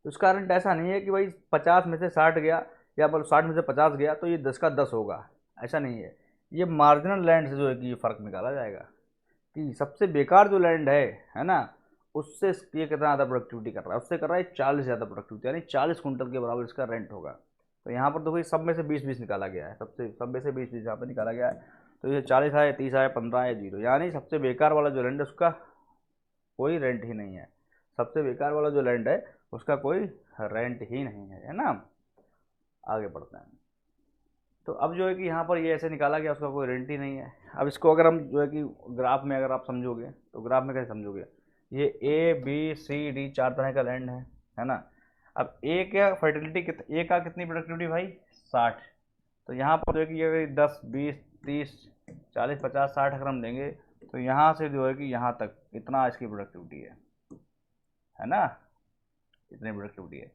तो उसका रेंट ऐसा नहीं है कि भाई 50 में से 60 गया, या मतलब 60 में से 50 गया तो ये 10 का 10 होगा, ऐसा नहीं है। ये मार्जिनल लैंड से जो है कि ये फ़र्क निकाला जाएगा कि सबसे बेकार जो लैंड है ना, उससे ये कितना ज़्यादा प्रोडक्टिविटी कर रहा है, उससे कर रहा है 40 ज़्यादा प्रोडक्टिविटी, यानी 40 कुंटल के बराबर इसका रेंट होगा। तो यहाँ पर तो भाई सब में से 20-20 निकाला गया है, सब में से 20-20 यहाँ पर निकाला गया है। तो ये 40 आए, 30 आए, 15 आए, 0, यानी सबसे बेकार वाला जो लैंड है उसका कोई रेंट ही नहीं है। सबसे बेकार वाला जो लैंड है उसका कोई रेंट ही नहीं है ना। आगे बढ़ते हैं। तो अब जो है कि यहाँ पर ये ऐसे निकाला गया, उसका कोई रेंट ही नहीं है। अब इसको अगर हम जो है कि ग्राफ में अगर आप समझोगे, तो ग्राफ में कैसे समझोगे, ये ABCD 4 तरह का लैंड है ना। अब ए क्या फर्टिलिटी, ए का कितनी प्रोडक्टिविटी भाई, 60। तो यहाँ पर जो है कि ये 10, 20, 30, 40, 50, 60 अगर हम लेंगे, तो यहाँ से जो है कि यहाँ तक इतना इसकी प्रोडक्टिविटी है ना, इतनी प्रोडक्टिविटी है।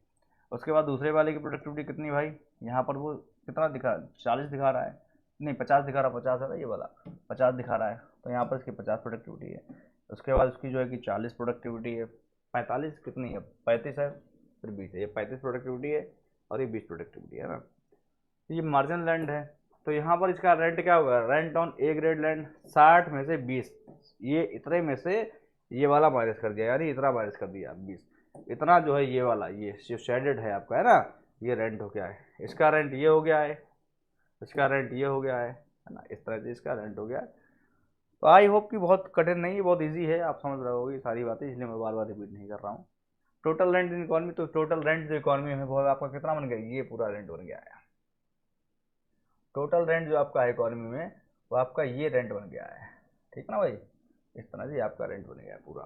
उसके बाद दूसरे वाले की प्रोडक्टिविटी कितनी भाई, यहाँ पर वो कितना दिखा, 40 दिखा रहा है, नहीं 50 दिखा रहा, 50 है ना ये वाला, 50 दिखा रहा है, तो यहाँ पर इसकी 50 प्रोडक्टिविटी है। उसके बाद उसकी जो है कि 40 प्रोडक्टिविटी है, 45 कितनी है, 35 है, फिर 20 है, ये 35 प्रोडक्टिविटी है और ये 20 प्रोडक्टिविटी है ना। तो ये मार्जिनल लैंड है, तो यहाँ पर इसका रेंट क्या होगा, rent on A grade land 60 में से 20, ये इतने में से ये वाला माइनस कर दिया, यानी इतना माइनस कर दिया 20, इतना जो है ये वाला, ये जो शेडेड है आपका है ना, ये रेंट हो गया है, इसका रेंट ये हो गया है, इसका रेंट ये हो गया है ना, इस तरह से इसका रेंट हो गया है। तो आई होप कि बहुत कठिन नहीं है, बहुत इजी है, आप समझ रहे होगे सारी बातें, इसलिए मैं बार बार रिपीट नहीं कर रहा हूँ। टोटल रेंट इन इकॉनमी, तो टोटल रेंट जो इकॉनमी में बहुत आपका कितना बन गया, ये पूरा रेंट बन गया है। टोटल रेंट जो आपका है इकॉनमी में, वो आपका ये रेंट बन गया है, ठीक ना भाई, इस तरह से आपका रेंट बन गया है पूरा,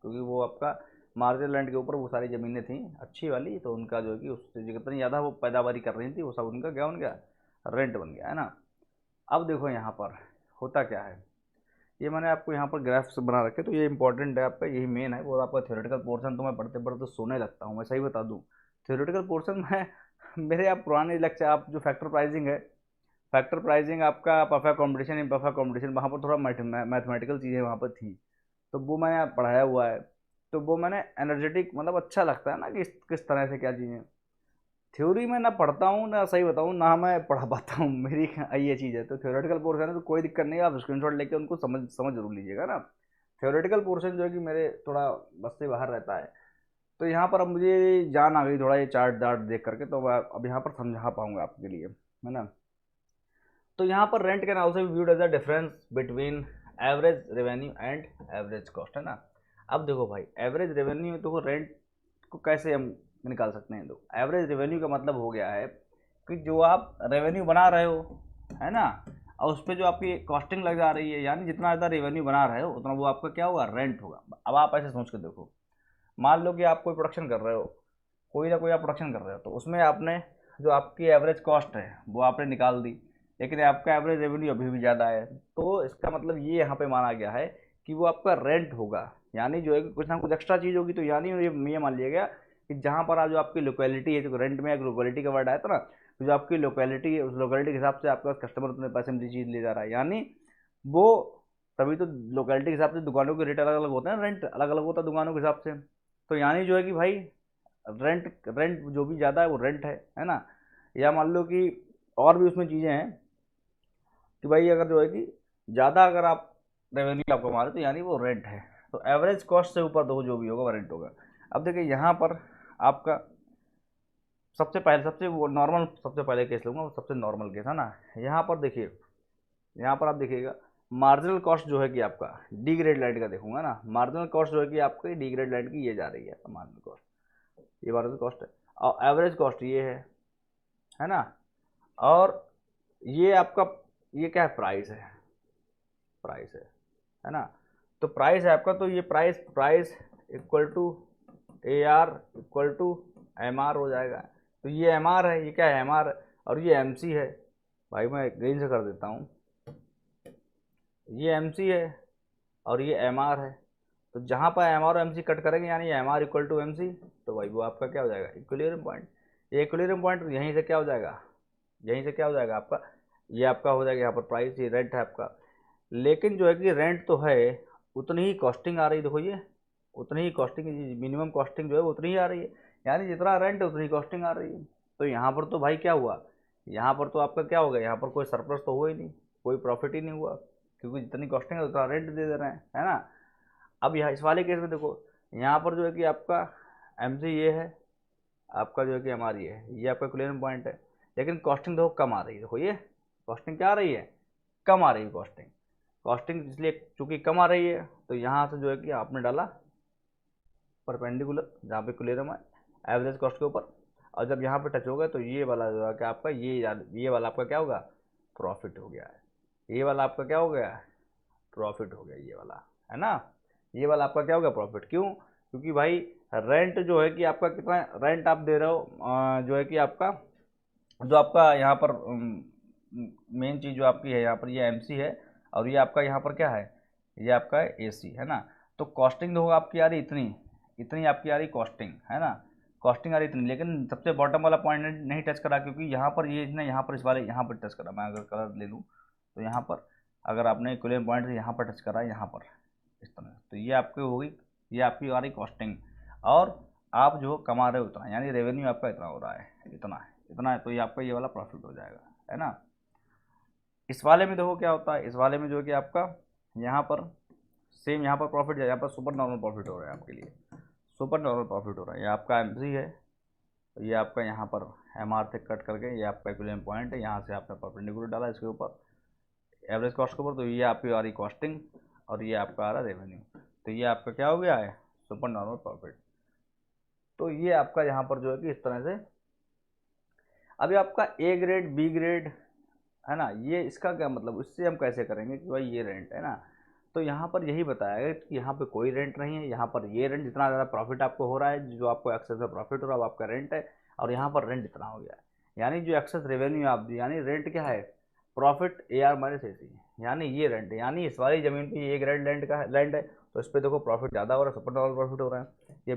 क्योंकि वो आपका मार्जिनल लैंड के ऊपर वो सारी ज़मीनें थी अच्छी वाली, तो उनका जो है कि उससे जितनी ज़्यादा वो पैदावारी कर रही थी, वो सब उनका क्या बन गया, रेंट बन गया है ना। अब देखो यहाँ पर होता क्या है, ये मैंने आपको यहाँ पर ग्राफ्स बना रखे, तो ये इंपॉर्टेंट है आपका, यही मेन है, वो आपका थ्योरेटिकल पोर्शन तो मैं पढ़ते पढ़ते सोने लगता हूँ, मैं सही बता दूँ। थ्योरेटिकल पोर्शन में मेरे आप पुराने लेक्चर, आप जो फैक्टर प्राइजिंग है, फैक्टर प्राइजिंग आपका परफेक्ट कॉम्पिटिशन, इम्परफेक्ट कॉम्पिटिशन, वहाँ पर थोड़ा मैथमेटिकल चीज़ें वहाँ पर थी, तो वो मैंने पढ़ाया हुआ है। तो वो मैंने एनर्जेटिक, मतलब अच्छा लगता है ना कि किस तरह से क्या चीज़ें, थ्योरी में ना पढ़ता हूँ ना, सही बताऊँ ना मैं पढ़ा पाता हूँ, मेरी ये चीज़ है। तो थ्योरेटिकल पोर्शन है तो कोई दिक्कत नहीं है, आप स्क्रीनशॉट लेके उनको समझ जरूर लीजिएगा ना। थ्योरेटिकल पोर्शन जो है कि मेरे थोड़ा बस से बाहर रहता है, तो यहाँ पर अब मुझे जान आ गई थोड़ा ये चार्ट डार्ट देख करके, तो मैं अब यहाँ पर समझा पाऊंगा आपके लिए, है ना। तो यहाँ पर rent can also be viewed as a difference between average revenue and average cost, है ना। अब देखो भाई, एवरेज रेवेन्यू तो रेंट को कैसे हम निकाल सकते हैं, तो एवरेज रेवेन्यू का मतलब हो गया है कि जो आप रेवेन्यू बना रहे हो, है ना, और उस पर जो आपकी कॉस्टिंग लग जा रही है, यानी जितना ज़्यादा रेवेन्यू बना रहे हो उतना वो आपका क्या होगा, रेंट होगा। अब आप ऐसे सोच के देखो, मान लो कि आप कोई प्रोडक्शन कर रहे हो, कोई ना कोई आप प्रोडक्शन कर रहे हो, तो उसमें आपने जो आपकी एवरेज कॉस्ट है वो आपने निकाल दी, लेकिन आपका एवरेज रेवेन्यू अभी भी ज़्यादा है, तो इसका मतलब ये यहाँ पे माना गया है कि वो आपका रेंट होगा, यानी जो है कि कुछ ना कुछ एक्स्ट्रा चीज़ होगी। तो यानी ये मान लिया गया कि जहाँ पर जो आपकी लोकेलिटी है, जो रेंट में एक लोकेलिटी का वर्ड आया था ना, तो जो आपकी लोकेलिटी है उस लोकेलिटी के हिसाब से आपका कस्टमर उतने पैसे में चीज़ ले जा रहा है, यानी वो, तभी तो लोकेलिटी के हिसाब से दुकानों के रेट अलग अलग होते हैं, रेंट अलग अलग होता है दुकानों के हिसाब से। तो यानी जो है कि भाई रेंट रेंट जो भी ज़्यादा है वो रेंट है ना। या मान लो कि और भी उसमें चीज़ें हैं कि भाई अगर जो है कि ज़्यादा अगर आप रेवेन्यू आपको मारे, तो यानी वो रेंट है। तो एवरेज कॉस्ट से ऊपर तो जो भी होगा वो रेंट होगा। अब देखिए यहाँ पर आपका सबसे पहले सबसे वो नॉर्मल सबसे पहले केस लूँगा, सबसे नॉर्मल केस है ना। यहाँ पर देखिए, यहाँ पर आप देखिएगा मार्जिनल कॉस्ट जो है कि आपका डी ग्रेड लैंड का देखूंगा ना, मार्जिनल कॉस्ट जो है कि आपकी डी ग्रेड लैंड की ये जा रही है मार्जिनल कॉस्ट, ये मार्जिनल कॉस्ट है, और एवरेज कॉस्ट ये है ना। और ये आपका ये क्या है, प्राइस है ना। तो प्राइस है आपका, तो ये price equal to A R equal to M R हो जाएगा। तो ये एम आर है, ये क्या है, एम आर, और ये एम सी है। भाई मैं ग्रीन से कर देता हूँ, ये एम सी है और ये एम आर है। तो जहाँ पर एम आर और एम सी कट करेंगे यानी M R equal to M C, तो भाई वो आपका क्या हो जाएगा, इक्विलिब्रियम पॉइंट। ये इक्विलिब्रियम पॉइंट यहीं से क्या हो जाएगा, यहीं से क्या हो जाएगा आपका, ये आपका हो जाएगा यहाँ पर प्राइस, ये रेंट है आपका। लेकिन जो है कि रेंट तो है, उतनी ही कॉस्टिंग आ रही है, देखो ये उतनी ही कॉस्टिंग, मिनिमम कॉस्टिंग जो है उतनी ही आ रही है, यानी जितना रेंट है उतनी कॉस्टिंग आ रही है। तो यहाँ पर तो भाई क्या हुआ, यहाँ पर तो आपका क्या हो गया, यहाँ पर कोई सरप्लस तो हुआ ही नहीं, कोई प्रॉफिट ही नहीं हुआ, क्योंकि जितनी कॉस्टिंग है उतना रेंट दे रहे हैं, है ना। अब यहाँ इस वाले केस में देखो, यहाँ पर जो है कि आपका एम सी ये है, आपका जो है कि एम आर ये आपका क्लियरिंग पॉइंट है। लेकिन कॉस्टिंग देखो कम आ रही है, देखो ये कॉस्टिंग क्या आ रही है, कम आ रही है कॉस्टिंग। कॉस्टिंग इसलिए चूंकि कम आ रही है, तो यहाँ से जो है कि आपने डाला परपेंडिकुलर जहाँ पे क्लियरम है एवरेज कॉस्ट के ऊपर, और जब यहाँ पे टच होगा तो ये वाला जो है कि आपका ये वाला आपका क्या होगा, प्रॉफिट हो गया है। ये वाला आपका क्या हो गया, प्रॉफिट हो गया ये वाला, है ना। ये वाला आपका क्या हो गया, प्रॉफिट। क्यों, क्योंकि भाई रेंट जो है कि आपका कितना रेंट आप दे रहे हो, जो है कि आपका जो आपका यहाँ पर मेन चीज़ जो आपकी है यहाँ पर ये एमसी है, और ये आपका यहाँ पर क्या है, ये आपका एसी है ना। तो कॉस्टिंग होगा आपकी आ रही इतनी, इतनी आपकी आ रही कॉस्टिंग, है ना, कॉस्टिंग आ रही इतनी। लेकिन सबसे बॉटम वाला पॉइंट नहीं टच करा, क्योंकि यहाँ पर ये ना, यहाँ पर इस वाले यहाँ पर टच करा। मैं अगर कलर ले लूँ तो यहाँ पर अगर आपने इक्विलिब्रियम पॉइंट से यहाँ पर टच करा, यहाँ पर इस तरह, तो ये आपकी होगी, ये आपकी आ रही कॉस्टिंग, और आप जो कमा रहे हो उतना, यानी रेवेन्यू आपका इतना हो रहा है, इतना है, तो ये आपका ये वाला प्रॉफिट हो जाएगा, है ना। इस वाले में देखो क्या होता है, इस वाले में जो है कि आपका यहाँ पर सेम यहाँ पर प्रॉफिट है, यहाँ पर सुपर नॉर्मल प्रॉफिट हो रहा है आपके लिए, सुपर नॉर्मल प्रॉफिट हो रहा है। ये आपका एम सी है, ये आपका यहाँ पर एम आर से कट करके ये आपका इक्विलिब्रियम पॉइंट है, यहाँ से आपने परपेंडिकुलर डाला इसके ऊपर एवरेज कॉस्ट के ऊपर, तो ये आपकी आ रही कॉस्टिंग और ये आपका आ रहा रेवेन्यू। तो ये आपका क्या हो गया है, सुपर नॉर्मल प्रॉफिट। तो ये आपका यहाँ पर जो है कि इस तरह से। अभी आपका ए ग्रेड बी ग्रेड है ना, ये इसका क्या मतलब, इससे हम कैसे करेंगे कि भाई ये रेंट है ना। तो यहाँ पर यही बताया गया कि यहाँ पे कोई रेंट नहीं है, यहाँ पर ये रेंट जितना ज़्यादा प्रॉफिट आपको हो रहा है, जो आपको एक्सेस में प्रॉफिट हो रहा है वो आपका रेंट है, और यहाँ पर रेंट इतना हो गया है, यानी जो एक्सेस रेवेन्यू आप दी, यानी रेंट क्या है, प्रॉफिट ए आर माइनस ए सी, यानी ये रेंट है, यानी इस वाली ज़मीन पे ये ग्रेड लैंड का लैंड है, तो इस पर देखो प्रॉफिट ज़्यादा हो रहा है, सुपर नॉर्मल प्रॉफिट हो रहा है। ये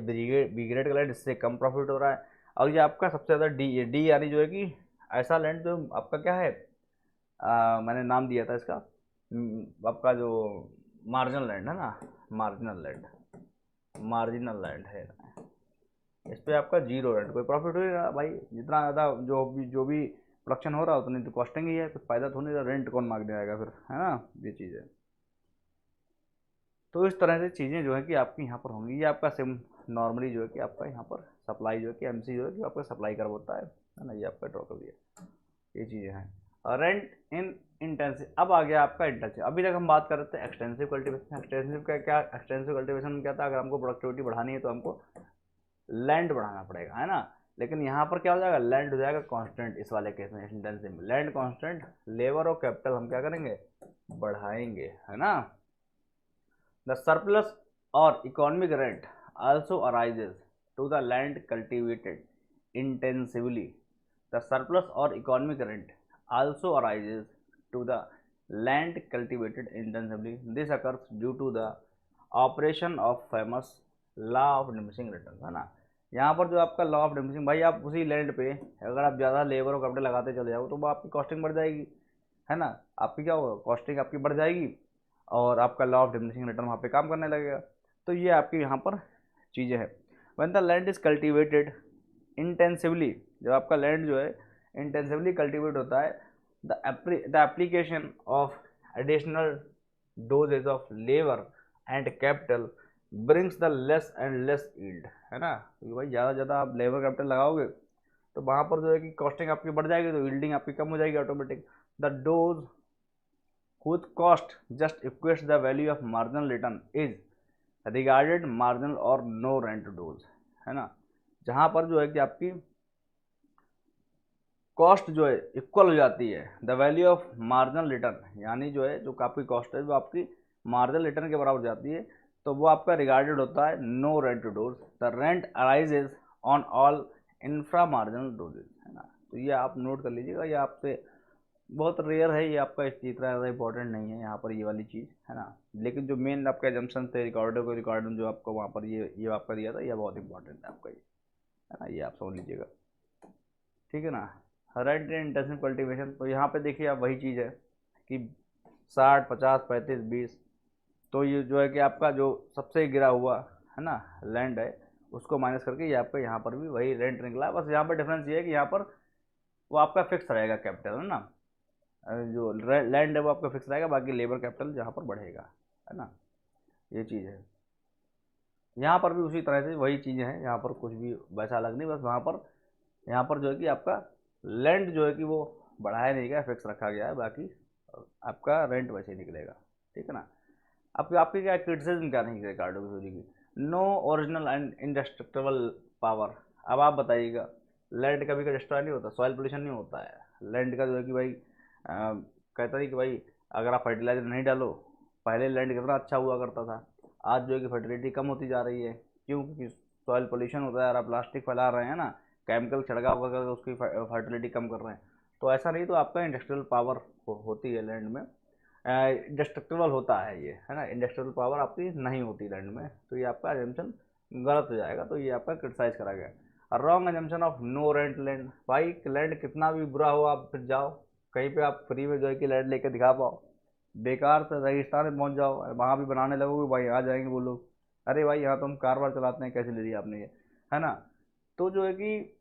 बी ग्रेड का लैंड, इससे कम प्रॉफिट हो रहा है। और ये आपका सबसे ज़्यादा डी यानी जो है कि ऐसा लैंड जो आपका क्या है, मैंने नाम दिया था इसका, आपका जो मार्जिनल लैंड है ना, मार्जिनल लैंड है, इस पे आपका जीरो रेंट, कोई प्रॉफिट हो नहीं रहा भाई, जितना ज़्यादा जो भी प्रोडक्शन हो रहा है उतनी तो कॉस्टिंग ही है, कुछ फायदा तो नहीं रहा, रेंट कौन मांगने आएगा फिर, है ना, ये चीज़ है। तो इस तरह से चीज़ें जो है कि आपकी यहाँ पर होंगी। ये आपका सिम नॉर्मली जो है कि आपका यहाँ पर सप्लाई जो है कि एमसी जो है कि आपका सप्लाई कर होता है ना, ये आपका ड्रॉ कर दिया, ये चीज़ें हैं। रेंट इन इंटेंसिव, अब आ गया आपका इंटेंसिव। अभी तक हम बात कर रहे थे एक्सटेंसिव कल्टीवेशन, एक्सटेंसिव का क्या, एक्सटेंसिव कल्टीवेशन में क्या था, अगर हमको प्रोडक्टिविटी बढ़ानी है तो हमको लैंड बढ़ाना पड़ेगा, है ना। लेकिन यहाँ पर क्या हो जाएगा, लैंड हो जाएगा कांस्टेंट, इस वाले केस में इंटेंसिव में लैंड कांस्टेंट, लेबर और कैपिटल हम क्या करेंगे, बढ़ाएंगे, है ना। The surplus or economic rent also arises to the land cultivated intensively. The surplus or economic rent also arises to the land cultivated intensively. This occurs due to the operation of famous law of diminishing returns, है ना। यहाँ पर जो आपका law of diminishing, भाई आप उसी land पे अगर आप ज़्यादा लेबर और कैपिटल लगाते चले जाओ तो वो आपकी कॉस्टिंग बढ़ जाएगी, है ना। आपकी क्या होगा, कॉस्टिंग आपकी बढ़ जाएगी, और आपका लॉ ऑफ डिमिनिशिंग रिटर्न वहाँ पे काम करने लगेगा। तो ये आपकी यहाँ पर चीज़ें हैं। When the land is cultivated intensively, जब आपका लैंड जो है इंटेंसिवली कल्टिवेट होता है, the application of additional doses of labour and capital brings the less and less yield, है ना। क्योंकि भाई ज़्यादा आप लेबर कैपिटल लगाओगे तो वहाँ पर जो है कि कॉस्टिंग आपकी बढ़ जाएगी तो यील्डिंग आपकी कम हो जाएगी automatic. The dose whose cost just equates the value of marginal return is regarded marginal or no rent dose, है ना। जहाँ पर जो है कि आपकी कॉस्ट जो है इक्वल हो जाती है the value of marginal return, यानी जो है जो आपकी कॉस्ट है वो आपकी मार्जिनल रिटर्न के बराबर जाती है, तो वो आपका रिगार्डेड होता है no rent dose. The rent arises on all infra marginal doses, है ना। तो ये आप नोट कर लीजिएगा, ये आपसे बहुत रेयर है, ये आपका इतना ज़्यादा इंपॉर्टेंट नहीं है यहाँ पर ये वाली चीज़, है ना। लेकिन जो मेन आपका एजम्पशन थे रिकॉर्ड जो आपको वहाँ पर ये आपका दिया था, ये बहुत इंपॉर्टेंट है आपका ये, है ना। ये आप समझ लीजिएगा, ठीक है ना। रेंट इन इंटेंसिव कल्टीवेशन, तो यहाँ पे देखिए आप वही चीज़ है कि 60 50 35 20, तो ये जो है कि आपका जो सबसे गिरा हुआ है ना लैंड है उसको माइनस करके ये आपका यहाँ पर भी वही रेंट निकला है। बस यहाँ पर डिफरेंस ये है कि यहाँ पर वो आपका फिक्स रहेगा कैपिटल, है ना। जो लैंड है वो आपका फिक्स रहेगा, बाकी लेबर कैपिटल जहाँ पर बढ़ेगा, है ना। ये चीज़ है। यहाँ पर भी उसी तरह से वही चीज़ें हैं, यहाँ पर कुछ भी वैसा अलग नहीं, बस वहाँ पर यहाँ पर जो है कि आपका लैंड जो है कि वो बढ़ाया नहीं गया, फिक्स रखा गया है, बाकी आपका रेंट वैसे ही निकलेगा, ठीक है ना। अब आपकी क्या क्रिटिसिज्म क्या नहीं रिकार्डो की थ्योरी की, no original and indestructible power. अब आप बताइएगा लैंड कभी का डिस्ट्रॉय नहीं होता, सॉइल पोल्यूशन नहीं होता है लैंड का, जो है कि भाई कहता है कि भाई अगर आप फर्टिलाइजर नहीं डालो, पहले लैंड कितना अच्छा हुआ करता था, आज जो है कि फर्टिलिटी कम होती जा रही है, क्यों? क्योंकि सॉइल पोल्यूशन होता है और आप प्लास्टिक फैला रहे हैं ना, केमिकल छिड़काव कर उसकी फर्टिलिटी कम कर रहे हैं। तो ऐसा नहीं, तो आपका इंडस्ट्रियल पावर होती है लैंड में, डिस्ट्रक्टिबल होता है ये, है ना। इंडस्ट्रियल पावर आपकी नहीं होती लैंड में, तो ये आपका एजम्पशन गलत हो जाएगा, तो ये आपका क्रिटिसाइज करा गया। Wrong assumption of no rent land, भाई लैंड कितना भी बुरा हो आप फिर जाओ कहीं पे आप फ्री में जो है कि लैंड लेके दिखा पाओ, बेकार से रेगिस्तान में पहुंच जाओ, वहाँ भी बनाने लगोगे भाई आ जाएंगे वो लोग, अरे भाई यहाँ तो हम कार वार चलाते हैं, कैसे ले लिया आपने ये, है ना। तो जो है कि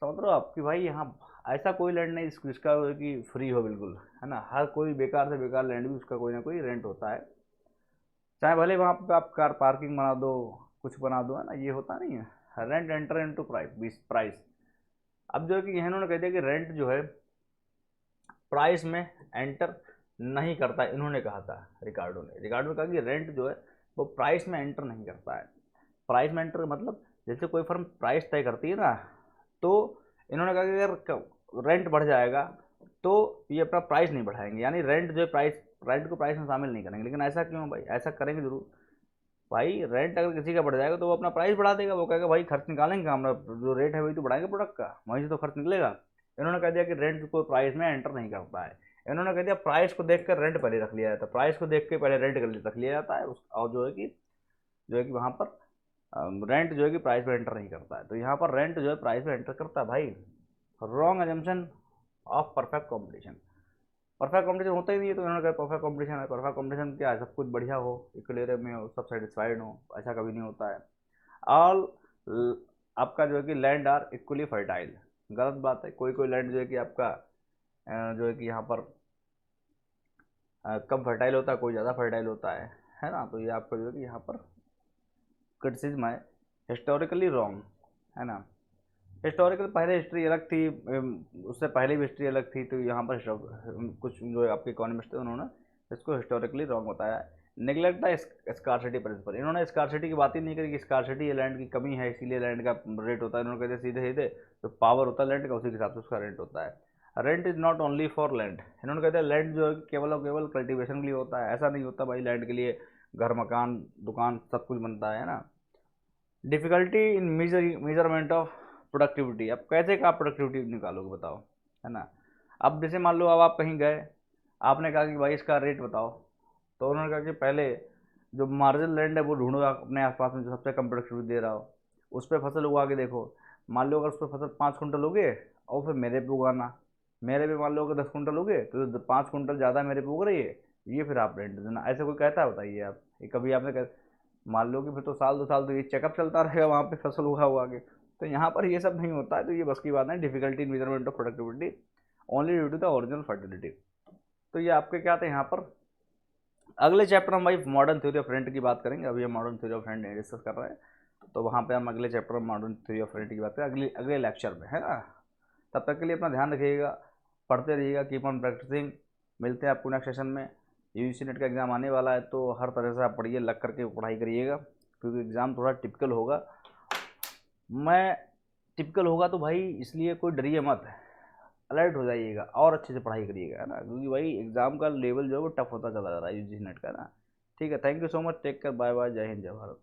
समझ रहे हो आप कि भाई यहाँ ऐसा कोई लैंड नहीं जिसका जो है कि फ्री हो बिल्कुल, है ना। हर कोई बेकार से बेकार लैंड भी उसका कोई ना कोई रेंट होता है, चाहे भले वहाँ पे आप कार पार्किंग बना दो, कुछ बना दो, है ना। ये होता नहीं है रेंट एंटर इनटू प्राइस। अब जो है कि इन्होंने कह दिया कि रेंट जो है प्राइस में एंटर नहीं करता है, इन्होंने कहा था रिकार्डो ने कहा कि रेंट जो है वो प्राइस में एंटर नहीं करता है। प्राइस में एंटर मतलब जैसे कोई फर्म प्राइस तय करती है ना, तो इन्होंने कहा कि अगर रेंट बढ़ जाएगा तो ये अपना प्राइस नहीं बढ़ाएंगे, यानी रेंट जो है रेंट को प्राइस में शामिल नहीं करेंगे। लेकिन ऐसा क्यों भाई, ऐसा करेंगे जरूर भाई। रेंट अगर किसी का बढ़ जाएगा तो वो अपना प्राइस बढ़ा देगा, वो कहेगा भाई खर्च निकालेंगे हमारा जो रेट है वही तो बढ़ाएंगे प्रोडक्ट का, वहीं से तो खर्च निकलेगा। इन्होंने कह दिया कि रेंट को प्राइस में एंटर नहीं करता है, इन्होंने कह दिया प्राइस को देख कर रेंट पहले रख लिया जाता है, प्राइस को देख के पहले रेंट रख लिया जाता है और जो है कि वहाँ पर रेंट जो है कि प्राइस में एंटर नहीं करता है। तो यहाँ पर रेंट जो है प्राइस में एंटर करता है भाई। Wrong assumption of perfect competition, perfect competition होता ही नहीं है, तो इन्होंने कहा परफेक्ट कॉम्पिटिशन है। परफेक्ट कॉम्पिटिशन क्या है, सब कुछ बढ़िया हो, इक्विलिब्रियम में हो, सब सेटिस्फाइड हो, ऐसा कभी नहीं होता है। ऑल आपका जो है कि लैंड आर इक्वली फर्टाइल, गलत बात है। कोई कोई लैंड जो है कि आपका जो है कि यहाँ पर कम फर्टाइल होता है, कोई ज़्यादा फर्टाइल होता है ना। तो ये आपका जो है कि यहाँ पर क्रिटिसिज्म है हिस्टोरिकली रॉन्ग, है ना। हिस्टोरिकल पहले हिस्ट्री अलग थी, उससे पहले भी हिस्ट्री अलग थी, तो यहाँ पर कुछ जो आपके इकोनॉमिस्ट थे उन्होंने इसको हिस्टोरिकली रॉन्ग बताया। निगलेक्ट द स्कार्सिटी प्रिंसिपल, इन्होंने स्कार्सिटी की बात ही नहीं करी कि स्कार्सिटी लैंड की कमी है इसीलिए लैंड का रेट होता है। इन्होंने कहते सीधे सीधे तो पावर होता है लैंड का, उसी के हिसाब से उसका रेंट होता है। Rent is not only for land, इन्होंने कहते हैं लैंड जो है केवल और केवल कल्टिवेशन के लिए होता है, ऐसा नहीं होता भाई। लैंड के लिए घर मकान दुकान सब कुछ बनता है ना। Difficulty in measurement of productivity, अब कैसे का प्रोडक्टिविटी निकालोगे बताओ, है ना। अब जैसे मान लो अब आप कहीं गए, आपने कहा कि भाई इसका रेट बताओ, तो उन्होंने कहा कि पहले जो मार्जिनल लैंड है वो ढूंढो अपने आसपास में जो सबसे कम प्रोडक्टिविटी दे रहा हो, उस पर फसल उगा के देखो। मान लो अगर उस पर फसल 5 कुंटल उगे और फिर मेरे पे उगाना, मेरे पे मान लो अगर 10 कुंटल उगे तो 5 कुंटल ज़्यादा मेरे पे उग रही है, ये फिर आप रेंट देना। ऐसे कोई कहता है बताइए आप, ये कभी आपने मान लो कि फिर तो साल 2 साल तो ये चेकअप चलता रहेगा वहाँ पे फसल उगा हुआ के। तो यहाँ पर ये सब नहीं होता है, तो ये बस की बात है। Difficulty in measurement of productivity only due to the original fertility. तो ये आपके क्या थे यहाँ पर। अगले चैप्टर हम भाई मॉडर्न थ्योरी ऑफ रेंट की बात करेंगे, अभी हम modern theory of rent discuss कर रहे हैं, तो वहाँ पे हम अगले चैप्टर में मॉडर्न थ्योरी ऑफ रेंट की बात करें अगले लेक्चर में, है ना। तब तक के लिए अपना ध्यान रखिएगा, पढ़ते रहिएगा, कीप ऑन प्रैक्टिसिंग। मिलते हैं आपको नेक्स्ट सेशन में। यूजीसी नेट का एग्ज़ाम आने वाला है, तो हर तरह से आप पढ़िए, लग करके पढ़ाई करिएगा, क्योंकि एग्ज़ाम थोड़ा टिपिकल होगा। मैं टिपिकल होगा तो भाई इसलिए कोई डरिए मत, अलर्ट हो जाइएगा और अच्छे से पढ़ाई करिएगा, है ना, क्योंकि भाई एग्ज़ाम का लेवल जो है वो टफ होता चला जा रहा है यूजीसी नेट का ना। ठीक है, thank you so much, take care, bye bye, जय हिंद, जय भारत।